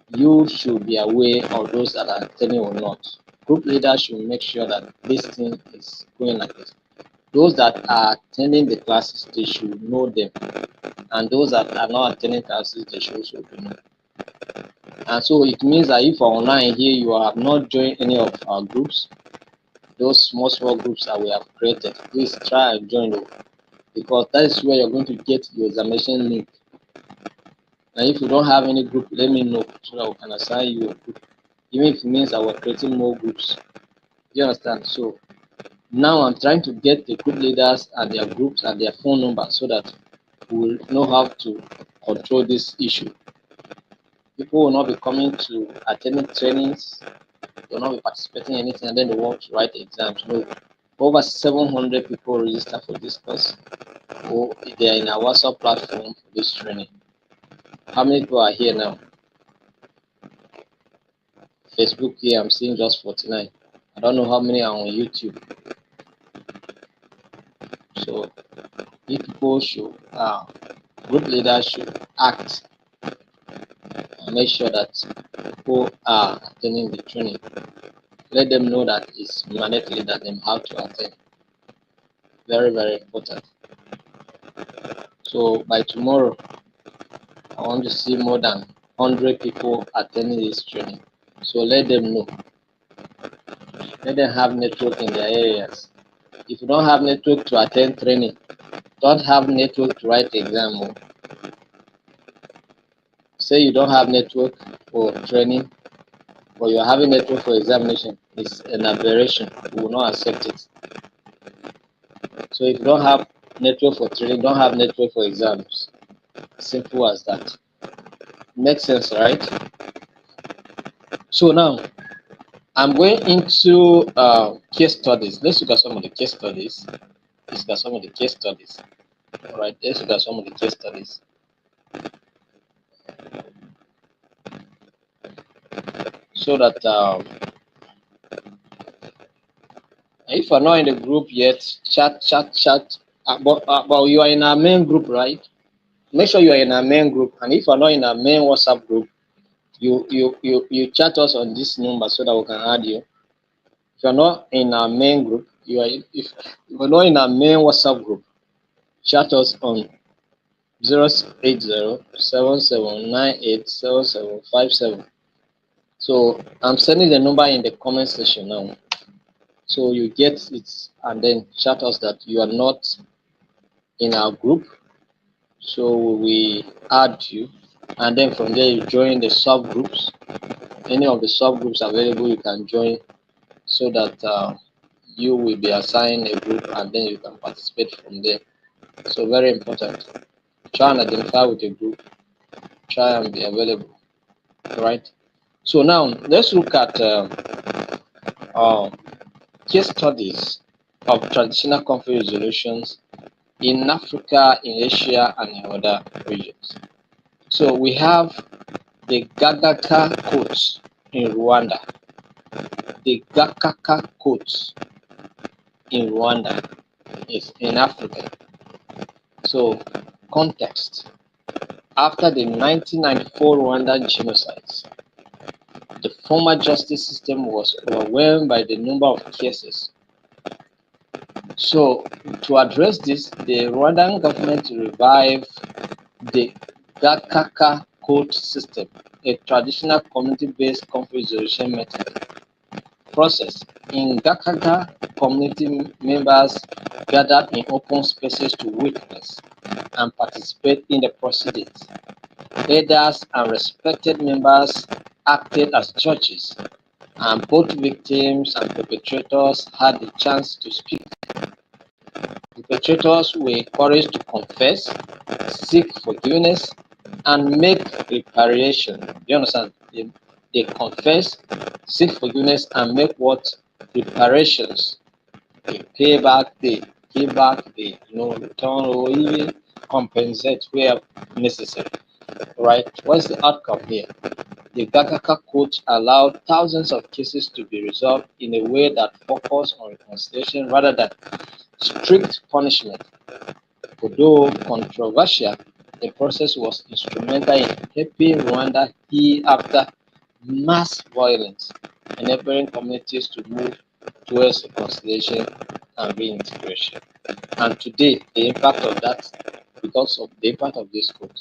you should be aware of those that are attending or not. Group leaders should make sure that this thing is going like this. Those that are attending the classes, they should know them. And those that are not attending classes, they should also know. And so it means that if online here you have not joined any of our groups, those small groups that we have created, please try and join them, because that is where you're going to get your examination link. And if you don't have any group, let me know so that we can assign you a group, even if it means that we're creating more groups. You understand? So now I'm trying to get the group leaders and their groups and their phone numbers so that we will know how to control this issue. People will not be coming to attending trainings, they will not be participating in anything, and then they want to write exams. No, over 700 people register for this course, or they are in our WhatsApp platform for this training. How many people are here now? Facebook here, I'm seeing just 49. I don't know how many are on YouTube. So if people should, group leaders should act and make sure that people are attending the training. Let them know that it's mandatory that them have to attend. Very, very important. So by tomorrow, I want to see more than 100 people attending this training. So let them know. Let them have network in their areas. If you don't have network to attend training, don't have network to write exam. Say you don't have network for training, but you're having network for examination. It's an aberration. We will not accept it. So if you don't have network for training, don't have network for exams. Simple as that. Makes sense, right? So now I'm going into case studies. Let's look at some of the case studies. Let's look at some of the case studies. All right, let's look at some of the case studies. So that if you're not in the group yet, chat. But you are in our main group, right? Make sure you are in our main group. And if you're not in our main WhatsApp group, you chat us on this number so that we can add you. If you're not in our main group, if you're not in our main WhatsApp group, chat us on 08077987757. So I'm sending the number in the comment section now. So you get it and then chat us that you are not in our group. So we add you, and then from there you join the subgroups. Any of the subgroups available you can join, so that you will be assigned a group and then you can participate from there. So very important. Try and identify with a group. Try and be available. Right. So now let's look at case studies of traditional conflict resolutions in Africa, in Asia, and in other regions. So we have the Gagaka codes in Rwanda. The Gakaka codes in Rwanda is in Africa. So context. After the 1994 Rwandan genocides, the former justice system was overwhelmed by the number of cases. So to address this, the Rwandan government revived the Gakaka court system, a traditional community-based conflict resolution method. Process. In Gakaka, community members gathered in open spaces to witness and participate in the proceedings. Elders and respected members acted as judges, and both victims and perpetrators had the chance to speak. Perpetrators were encouraged to confess, seek forgiveness, and make reparation. Do you understand? They confess, seek forgiveness, and make what? Reparations. They pay back, they give back, they return or even compensate where necessary. Right? What's the outcome here? The Gakaka court allowed thousands of cases to be resolved in a way that focused on reconciliation rather than strict punishment. Although controversial, the process was instrumental in helping Rwanda heal after mass violence, enabling communities to move towards reconciliation and reintegration. And today, the impact of that, because of the impact of this code,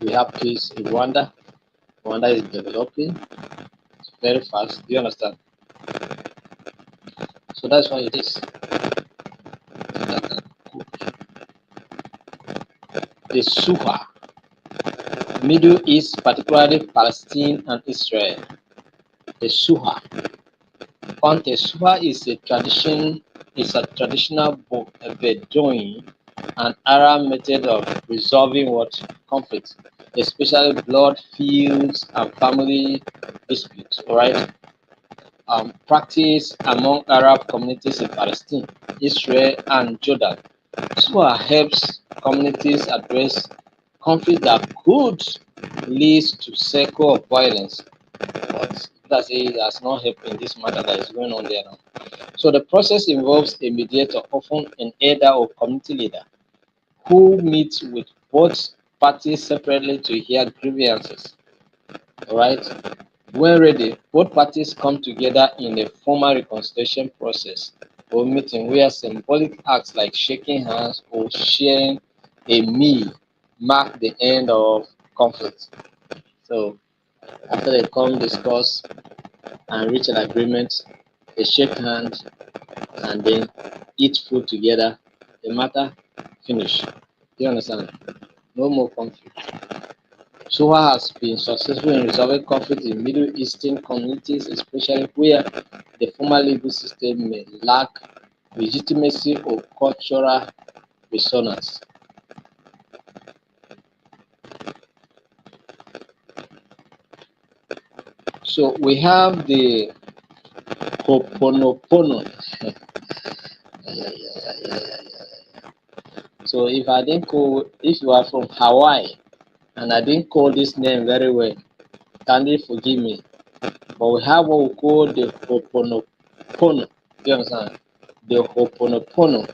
we have peace in Rwanda. Rwanda is developing very fast. Do you understand? So that's why it is. The Suha, Middle East, particularly Palestine and Israel. The Suha. The Suha is a traditional Bedouin and Arab method of resolving conflicts, especially blood feuds and family disputes. All right. Practice among Arab communities in Palestine, Israel, and Jordan. SUA helps communities address conflicts that could lead to cycle of violence, but it has not helped in this matter that is going on there now. So the process involves a mediator, often an elder or community leader, who meets with both parties separately to hear grievances. All right. When ready, both parties come together in a formal reconciliation process or meeting where symbolic acts like shaking hands or sharing a meal mark the end of conflict. So after they come discuss and reach an agreement, they shake hands and then eat food together. The matter finish. Do you understand? No more conflict. SOA has been successful in resolving conflict in Middle Eastern communities, especially where the formal legal system may lack legitimacy or cultural resonance. So we have the Ho'oponopono. So if you are from Hawaii and I didn't call this name very well, kindly forgive me. But we have what we call the Ho'oponopono. Do you understand? The Ho'oponopono,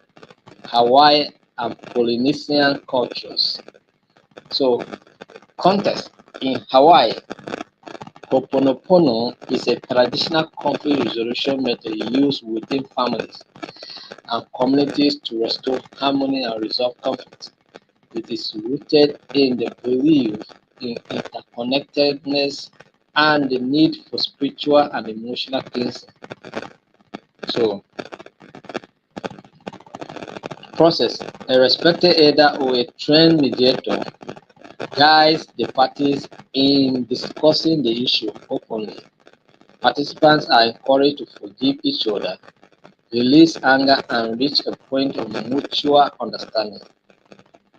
Hawaii and Polynesian cultures. So context in Hawaii, Ho'oponopono is a traditional conflict resolution method used within families and communities to restore harmony and resolve conflict. It is rooted in the belief in interconnectedness and the need for spiritual and emotional cleansing. So, process: a respected elder or a trained mediator guides the parties in discussing the issue openly. Participants are encouraged to forgive each other, release anger, and reach a point of mutual understanding.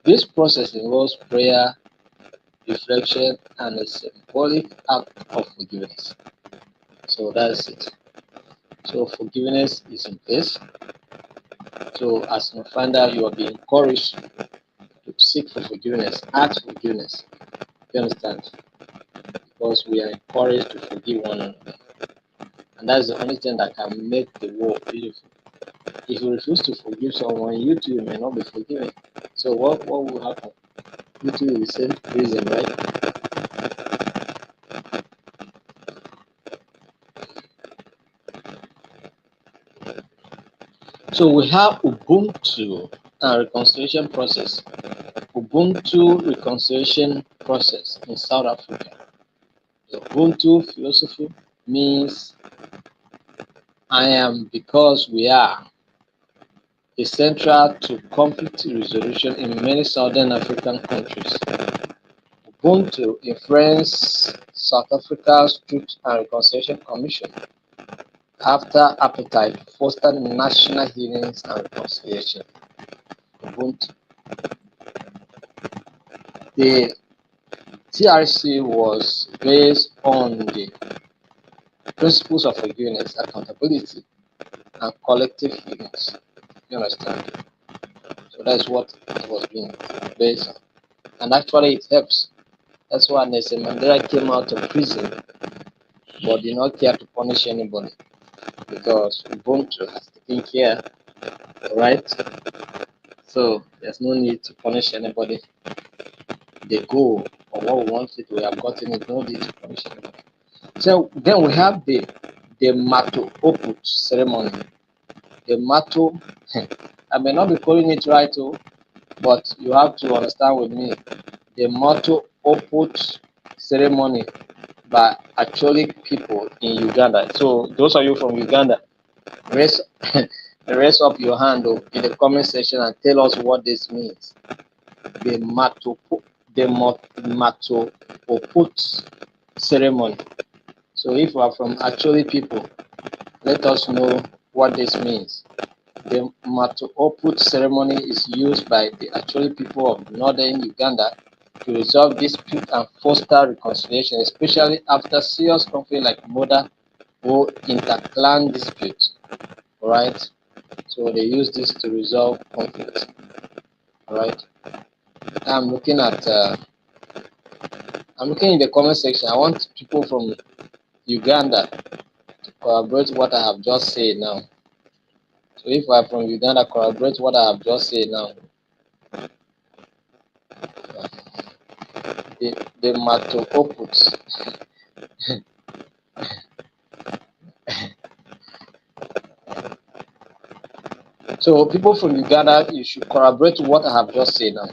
This process involves prayer, reflection, and a symbolic act of forgiveness. So that's it. So forgiveness is in place. So as an offender, you are being encouraged to seek for forgiveness, ask forgiveness. You understand? Because we are encouraged to forgive one another. And that's the only thing that can make the world beautiful. If you refuse to forgive someone, you too may not be forgiven. So what will happen? You too will be sent to prison, right? So we have Ubuntu and reconciliation process. Ubuntu reconciliation process in South Africa. The Ubuntu philosophy means I am because we are, is central to conflict resolution in many Southern African countries. Ubuntu influenced South Africa's Truth and Reconciliation Commission after appetite to foster national healings and reconciliation. Ubuntu. The TRC was based on the principles of forgiveness, accountability, and collective healings. You understand? So that's what it was being based on. And actually, it helps. That's why Nelson Mandela came out of prison but did not care to punish anybody because Ubuntu has taken care, right? So there's no need to punish anybody. The goal or what we wanted, we have gotten it, no need to punish anybody. So then we have the Mato Oput ceremony. The Mato, I may not be calling it right, but you have to understand with me. The Mato Oput ceremony by actually people in Uganda. So those of you from Uganda, raise raise up your hand in the comment section and tell us what this means. The Mato Oput ceremony. So if you are from actually people, let us know what this means. The Mato Oput ceremony is used by the actually people of northern Uganda to resolve dispute and foster reconciliation, especially after serious conflict like murder or inter-clan disputes. Alright, so they use this to resolve conflict. Alright, I'm looking in the comment section. I want people from Uganda to corroborate what I have just said now. So if I am from Uganda, corroborate what I have just said now. The Mato Oput. So people from Uganda, you should corroborate what I have just said now.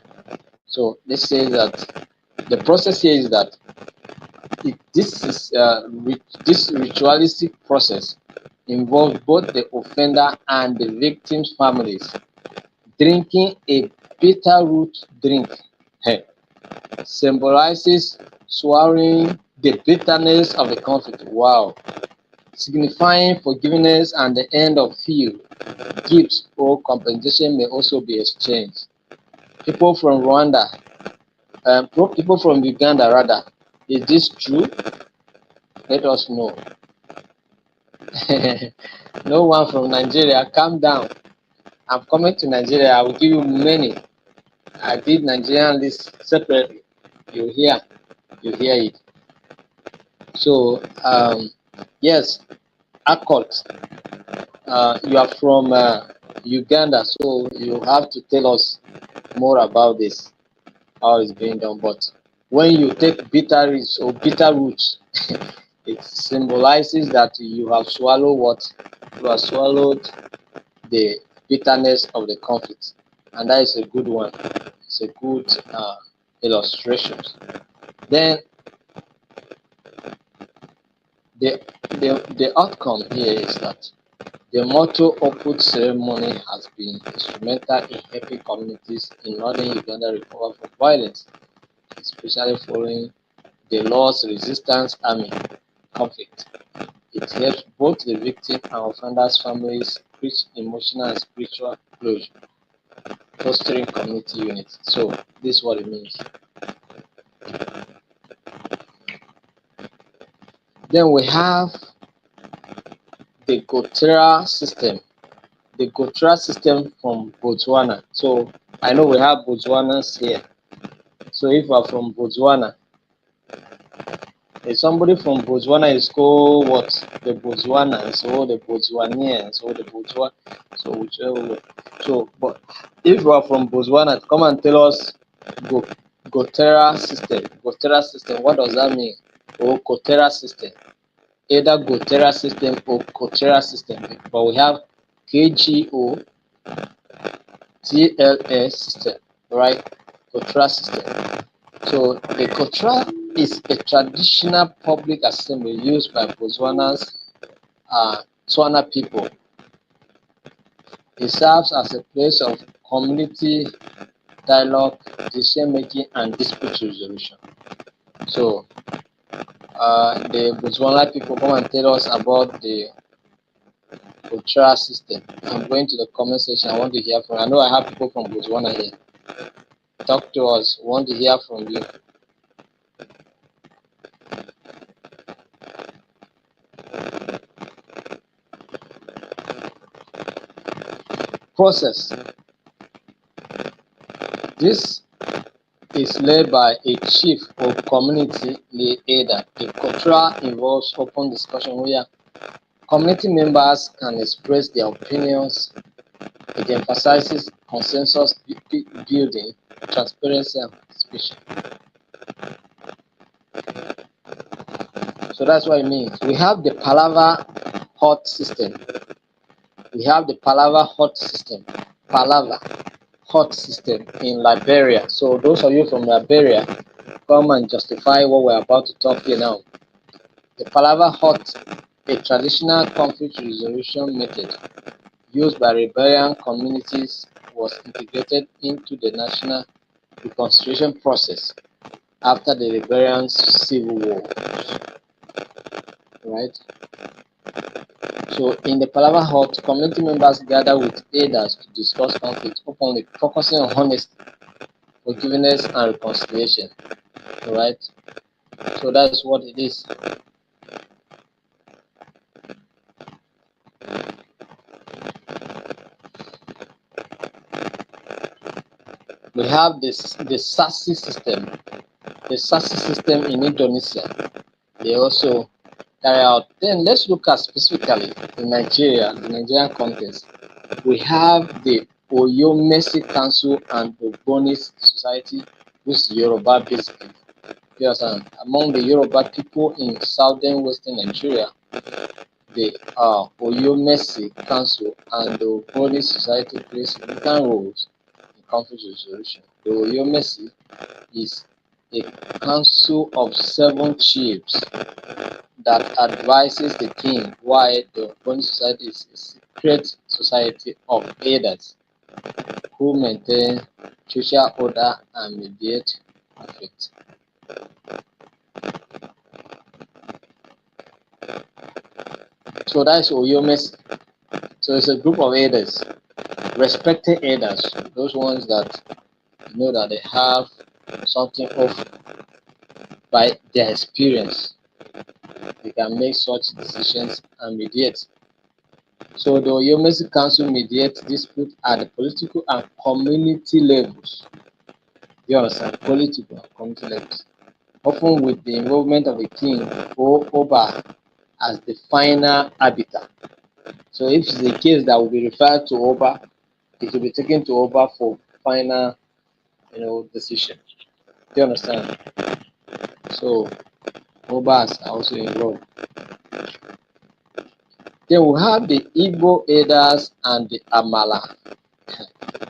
So let's say that the process here is that this ritualistic process involves both the offender and the victim's families drinking a bitter root drink. Hey, symbolizes swallowing the bitterness of the conflict. Wow. Signifying forgiveness and the end of feud. Gifts or compensation may also be exchanged. People from Rwanda, people from Uganda rather. Is this true? Let us know. No one from Nigeria, calm down. I'm coming to Nigeria. I will give you many. I did Nigerian list separately. You hear, you hear it. So yes, Akot, you are from Uganda, so you have to tell us more about this, how it's being done. But when you take bitter roots or bitter roots, it symbolizes that you have swallowed what? You have swallowed the bitterness of the conflict, and that is a good one. It's a good illustration. Then the outcome here is that the motto Oput ceremony has been instrumental in helping communities in northern Uganda recover from violence, especially following the Lord's Resistance Army conflict. It helps both the victim and offenders' families reach emotional and spiritual closure, fostering community unity. So this is what it means. Then we have the Gotera system. The Gotera system from Botswana. So I know we have Botswanans here. So if you are from Botswana, if somebody from Botswana is called what? The Botswanans or the Botswanians or the Botswana. So whichever way. So but if you are from Botswana, come and tell us Gotera system. Gotera system, what does that mean? Or Gotera system. Either Gotera system or Gotera system. But we have KGO TLS system, right? Gotera system. So the Gotera is a traditional public assembly used by Botswana's Tswana people. It serves as a place of community dialogue, decision making, and dispute resolution. So the Botswana people come and tell us about the Gotera system. I'm going to the comment section. I want to hear from. I know I have people from Botswana here. Talk to us. Want to hear from you. Process. This is led by a chief or community leader. The culture involves open discussion where community members can express their opinions. It emphasizes consensus building, transparency, and participation. So that's what it means. We have the Palava hot system. We have the Palava hot system. Palava hot system in Liberia. So those of you from Liberia, come and justify what we're about to talk here now. The Palava hot, a traditional conflict resolution method used by rebellion communities, was integrated into the national reconciliation process after the rebellion's civil war. Right? So in the Palava hut, community members gather with elders to discuss conflict openly, focusing on honesty, forgiveness, and reconciliation. Right? So that's what it is. We have the SASI system. The SASI system in Indonesia. They also carry out. Then let's look at specifically in Nigeria, the Nigerian context. We have the Oyomesi Council and the Bonis Society, which is Yoruba basically. Yes, among the Yoruba people in southern western Nigeria, the Oyomesi Council and the Bonis Society play significant roles in conflict resolution. The Oyomesi is a council of 7 chiefs that advises the king, while the Ogboni society is a secret society of elders who maintain social order and mediate conflict. So that's Oyomesi. So it's a group of elders, respected elders, those ones that you know that they have something of by their experience. They can make such decisions and mediate. So the Oyomesi Council mediates disputes at the political and community levels. You understand? Political and community levels. Often with the involvement of the king or Oba as the final arbiter. So if it's a case that will be referred to Oba, it will be taken to Oba for final, decision. Do you understand? So Obas are also involved. Then we have the Igbo elders and the Amala.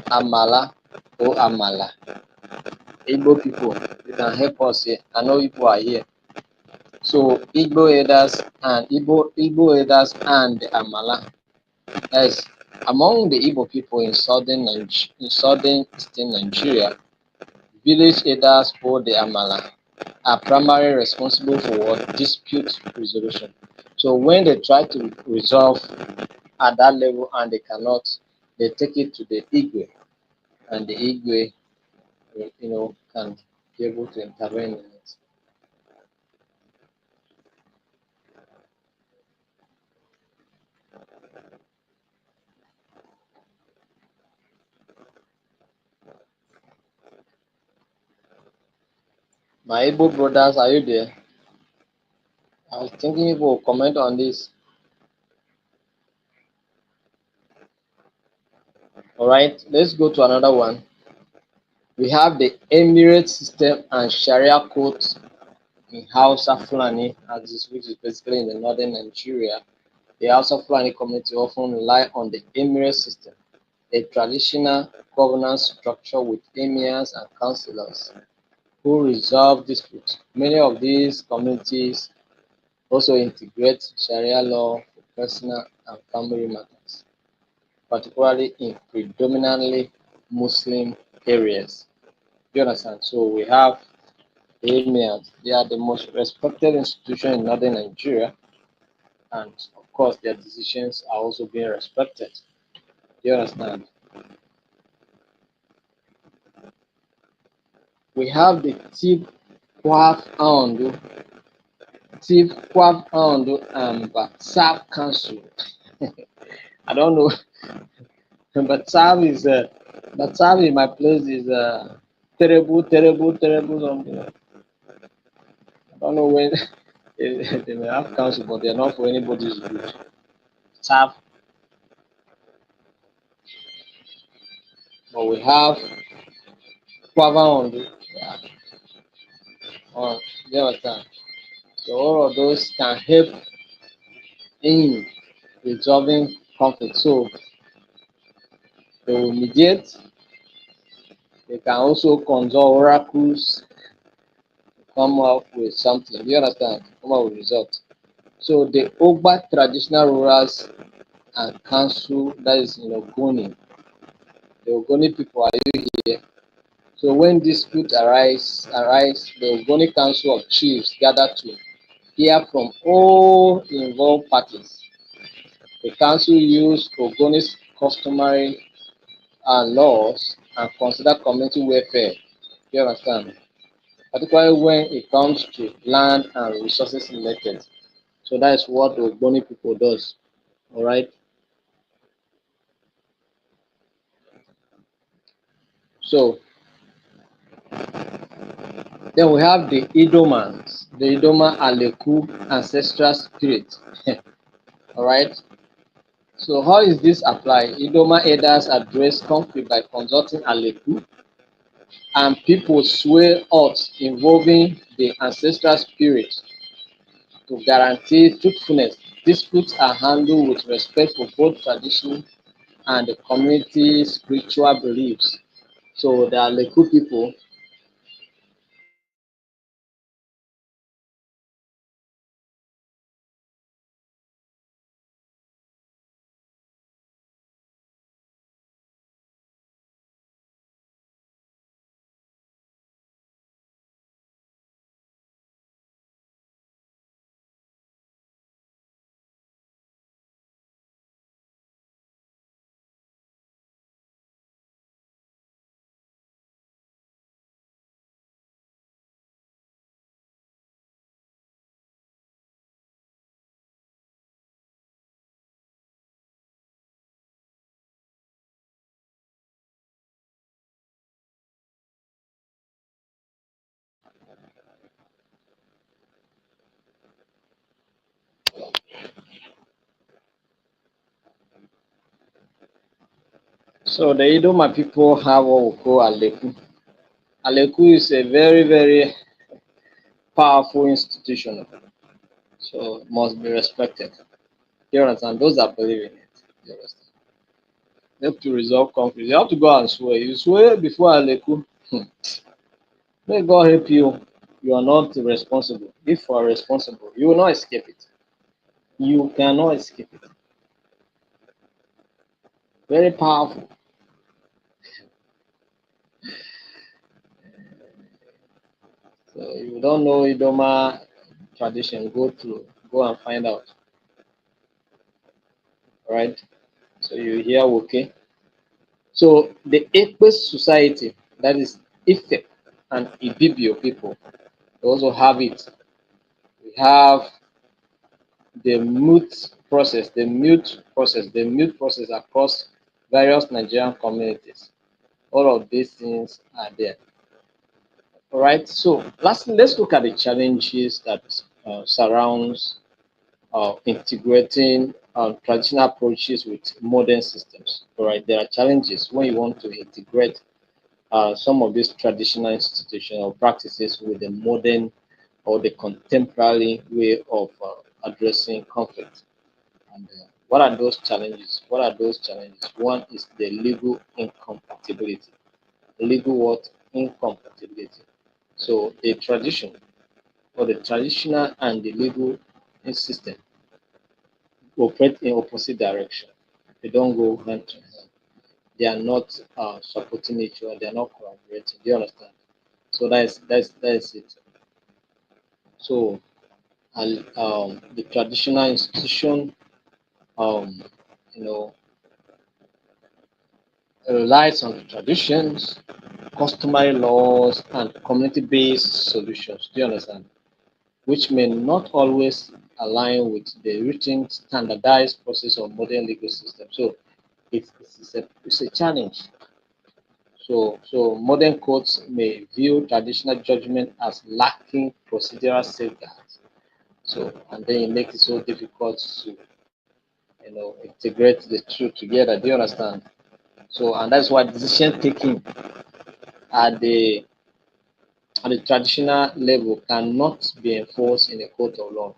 Amala or Amala. Igbo people, you can help us here. I know people are here. So Igbo elders and Igbo elders and the Amala. Yes, among the Igbo people in southern eastern Nigeria, village elders or the Amala are primarily responsible for what? Dispute resolution. So when they try to resolve at that level and they cannot, they take it to the Igwe, and the Igwe, can be able to intervene in it. My Igbo brothers, are you there? I was thinking you will comment on this. All right, let's go to another one. We have the Emirate system and Sharia courts in Hausa Fulani, which is basically in the northern Nigeria. The Hausa Fulani community often rely on the Emirate system, a traditional governance structure with emirs and councillors who resolve disputes. Many of these communities also integrate Sharia law for personal and family matters, particularly in predominantly Muslim areas. You understand? So we have the emirs. They are the most respected institution in northern Nigeria, and of course their decisions are also being respected. You understand? We have the Chief Kwaf and Batsab Council. I don't know, Batsab in my place is terrible something. I don't know when they may have council, but they're not for anybody's good. Batsab, but we have Kwava. Yeah, you understand? So all of those can help in resolving conflict. So they will mediate. They can also consult oracles to come up with something. You understand? Come up with results. So the Ogba traditional rulers and council, that is in Ogoni. The Ogoni people, are you here? So when disputes arise, the Ogoni council of chiefs gather to hear from all involved parties. The council use Ogoni's customary laws and consider community welfare. You understand? Particularly when it comes to land and resources related. So that is what the Ogboni people does. All right. So then we have the Idomans, the Idoma Aleku ancestral spirit. All right. So how is this applied? Idoma elders address conflict by consulting Aleku, and people swear oaths involving the ancestral spirit to guarantee truthfulness. Disputes are handled with respect for both tradition and the community's spiritual beliefs. So there are Leku people. So the Idoma people have what we call Aleku. Aleku is a very, very powerful institution, so must be respected. You understand? Those that believe in it. You understand? They have to resolve conflict. You have to go and swear. You swear before Aleku. May God help you. You are not responsible. If you are responsible, you will not escape it. You cannot escape it. Very powerful. So you don't know Idoma tradition, go and find out. Right? So you hear okay. So the Ekpe society, that is Ife and Ibibio people, they also have it. We have the mute process across various Nigerian communities. All of these things are there. All right. So lastly, let's look at the challenges that surrounds integrating traditional approaches with modern systems. All right. There are challenges when you want to integrate some of these traditional institutional practices with the modern or the contemporary way of addressing conflict. And what are those challenges? What are those challenges? One is the legal incompatibility. Legal what? Incompatibility. So the tradition or the traditional and the legal system operate in opposite direction. They don't go hand to hand. They are not supporting each other. They are not collaborating. Do you understand? So that's it. So the traditional institution, um, you know, relies on traditions, customary laws, and community-based solutions. Do you understand? Which may not always align with the written standardized process of modern legal system. So it's a challenge. So modern courts may view traditional judgment as lacking procedural safeguards. So and then it makes it so difficult to integrate the two together. Do you understand? So and that's why decision taking at the traditional level cannot be enforced in a court of law.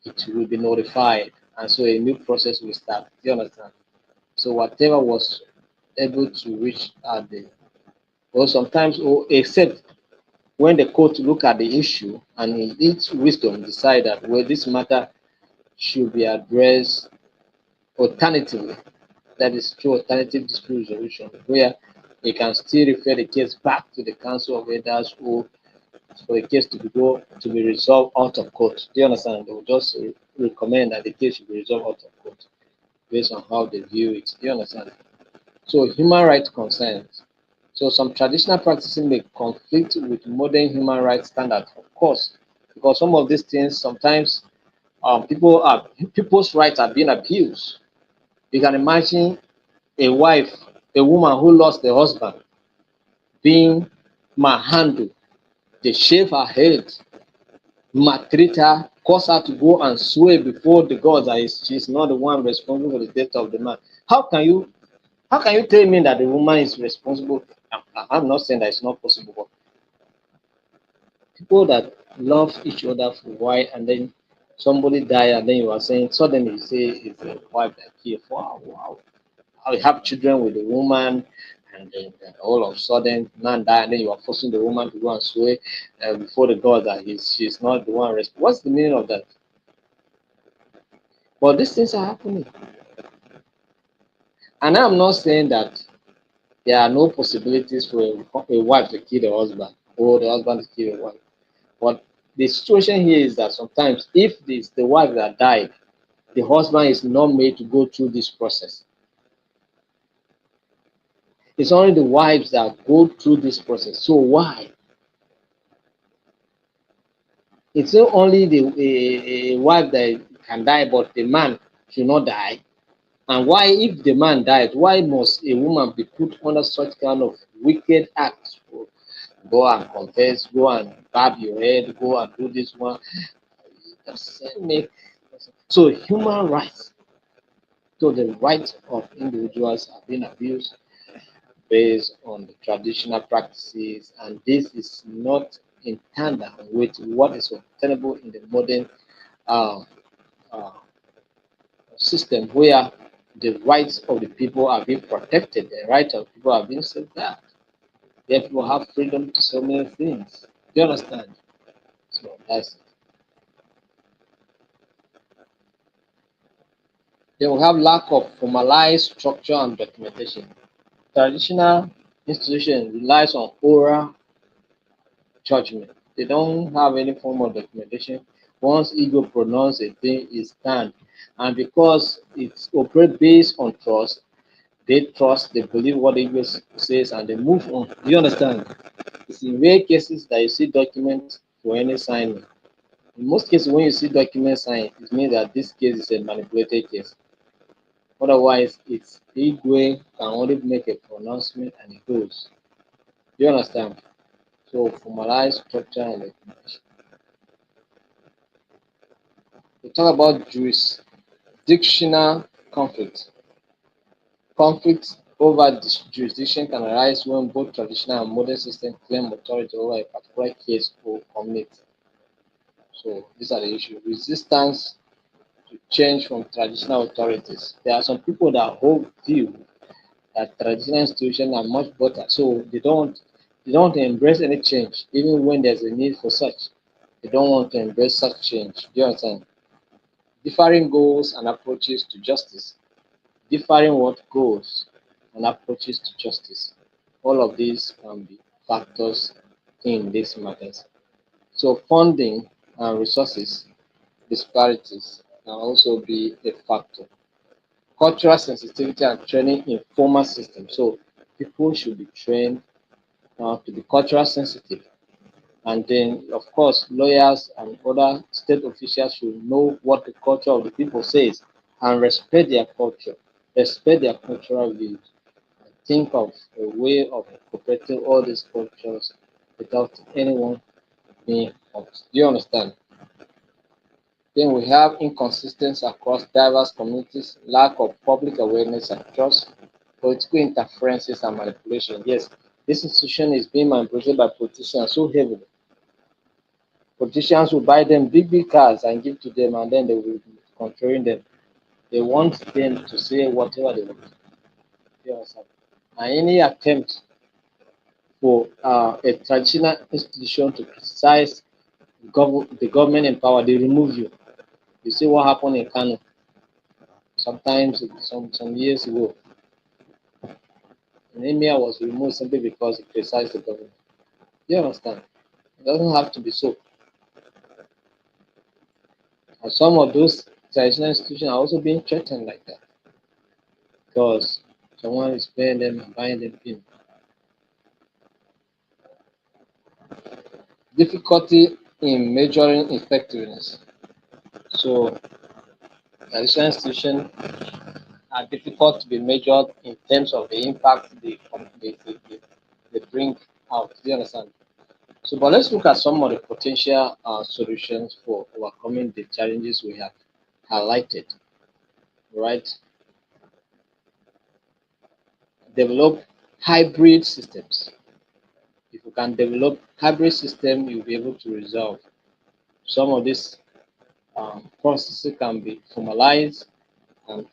It will be notified, and so a new process will start. Do you understand? So whatever was able to reach at the or sometimes or except when the court look at the issue and in its wisdom decide that well this matter should be addressed alternatively, that is through alternative dispute resolution, where they can still refer the case back to the council of elders or for the case to be resolved out of court. Do you understand? They will just recommend that the case should be resolved out of court based on how they view it. Do you understand? So human rights concerns. So some traditional practices may conflict with modern human rights standards, of course, because some of these things sometimes people's rights are being abused. You can imagine a wife, a woman who lost the husband, being manhandled. They shave her head, maltreat her, cause her to go and swear before the gods that she's not the one responsible for the death of the man. How can you how can you tell me that the woman is responsible? I'm not saying that it's not possible, but people that love each other for a while and then somebody die and then you are saying suddenly you say it's a wife that killed. Wow, wow. I have children with the woman, and then all of a sudden, man died, and then you are forcing the woman to go and swear before the God that she's not the one. What's the meaning of that? But these things are happening, and I'm not saying that there are no possibilities for a wife to kill the husband or the husband to kill a wife. But the situation here is that sometimes, if it's the wife that died, the husband is not made to go through this process. It's only the wives that go through this process. So why? It's not only a wife that can die, but the man should not die. And why, if the man died, why must a woman be put under such kind of wicked acts? Go and confess, go and barb your head, go and do this one. It doesn't make so human rights. So the rights of individuals are being abused based on the traditional practices, and this is not in tandem with what is obtainable in the modern uh, uh, system, where the rights of the people are being protected, the rights of people are being safeguarded. Where people have freedom to so many things. Do you understand? So that's it. Then we have lack of formalized structure and documentation. Traditional institution relies on oral judgment. They don't have any form of documentation. Once ego pronounce a thing, is stand. And because it's operate based on trust, they trust, they believe what the ego says, and they move on. Do you understand? It's in rare cases that you see documents for any signing. In most cases, when you see documents signed, it means that this case is a manipulated case. Otherwise, it's ego can only make a pronouncement and it goes. Do you understand? So formalize structure and documentation. We talk about jurisdictional conflict. Conflicts over this jurisdiction can arise when both traditional and modern systems claim authority over a particular case or community. So these are the issues. Resistance to change from traditional authorities. There are some people that hold view that traditional institutions are much better, so they don't embrace any change, even when there's a need for such. They don't want to embrace such change. Do you understand? Differing goals and approaches to justice. Differing what goals and approaches to justice. All of these can be factors in these matters. So funding and resources disparities can also be a factor. Cultural sensitivity and training in formal systems. So people should be trained to be cultural sensitive. And then, of course, lawyers and other state officials should know what the culture of the people says and respect their culture, respect their cultural views, and think of a way of incorporating all these cultures without anyone being hurt. Do you understand? Then we have inconsistency across diverse communities, lack of public awareness and trust, political interferences and manipulation. Yes, this institution is being manipulated by politicians so heavily. Politicians will buy them big, big cars and give to them, and then they will be controlling them. They want them to say whatever they want. You understand? And any attempt for a traditional institution to criticize the government in power, they remove you. You see what happened in Kano sometimes some years ago. An emir was removed simply because he criticized the government. You understand? It doesn't have to be so. And some of those traditional institutions are also being threatened like that because someone is paying them and buying them in. Difficulty in measuring effectiveness. So traditional institutions are difficult to be measured in terms of the impact they bring out. Do you understand? So, but let's look at some of the potential solutions for overcoming the challenges we have highlighted. Right? Develop hybrid systems. If you can develop hybrid system, you'll be able to resolve some of these processes can be formalized and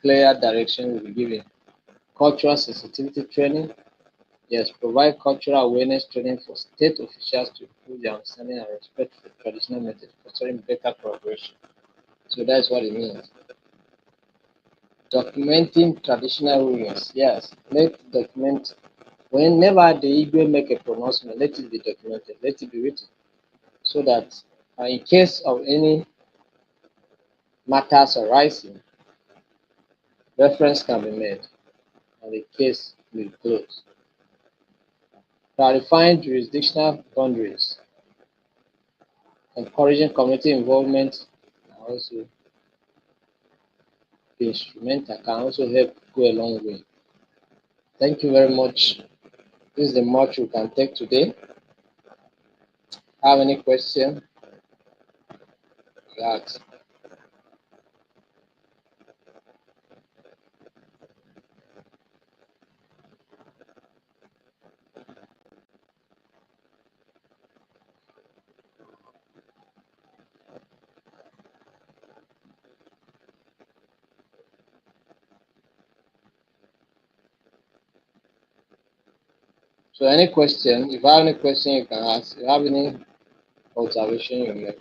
clear direction will be given. cultural sensitivity training. Yes, provide cultural awareness training for state officials to improve their understanding and respect for traditional methods, fostering better collaboration. So that's what it means. Documenting traditional rulings. Yes, let's document. Whenever the Igbo make a pronouncement, let it be documented, let it be written, so that in case of any matters arising, reference can be made and the case will be closed. Clarifying jurisdictional boundaries, encouraging community involvement can also be instrumental, can also help go a long way. Thank you very much. This is the much we can take today. Have any question? Relax. So any question, if you have any question you can ask. If you have any observation you make.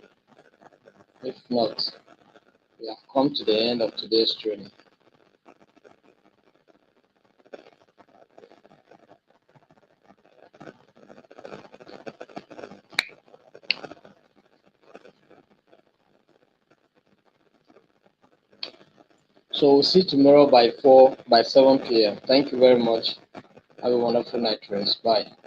If not, we have come to the end of today's training. So we'll see you tomorrow by 7 p.m. Thank you very much. Have a wonderful night rest. Bye.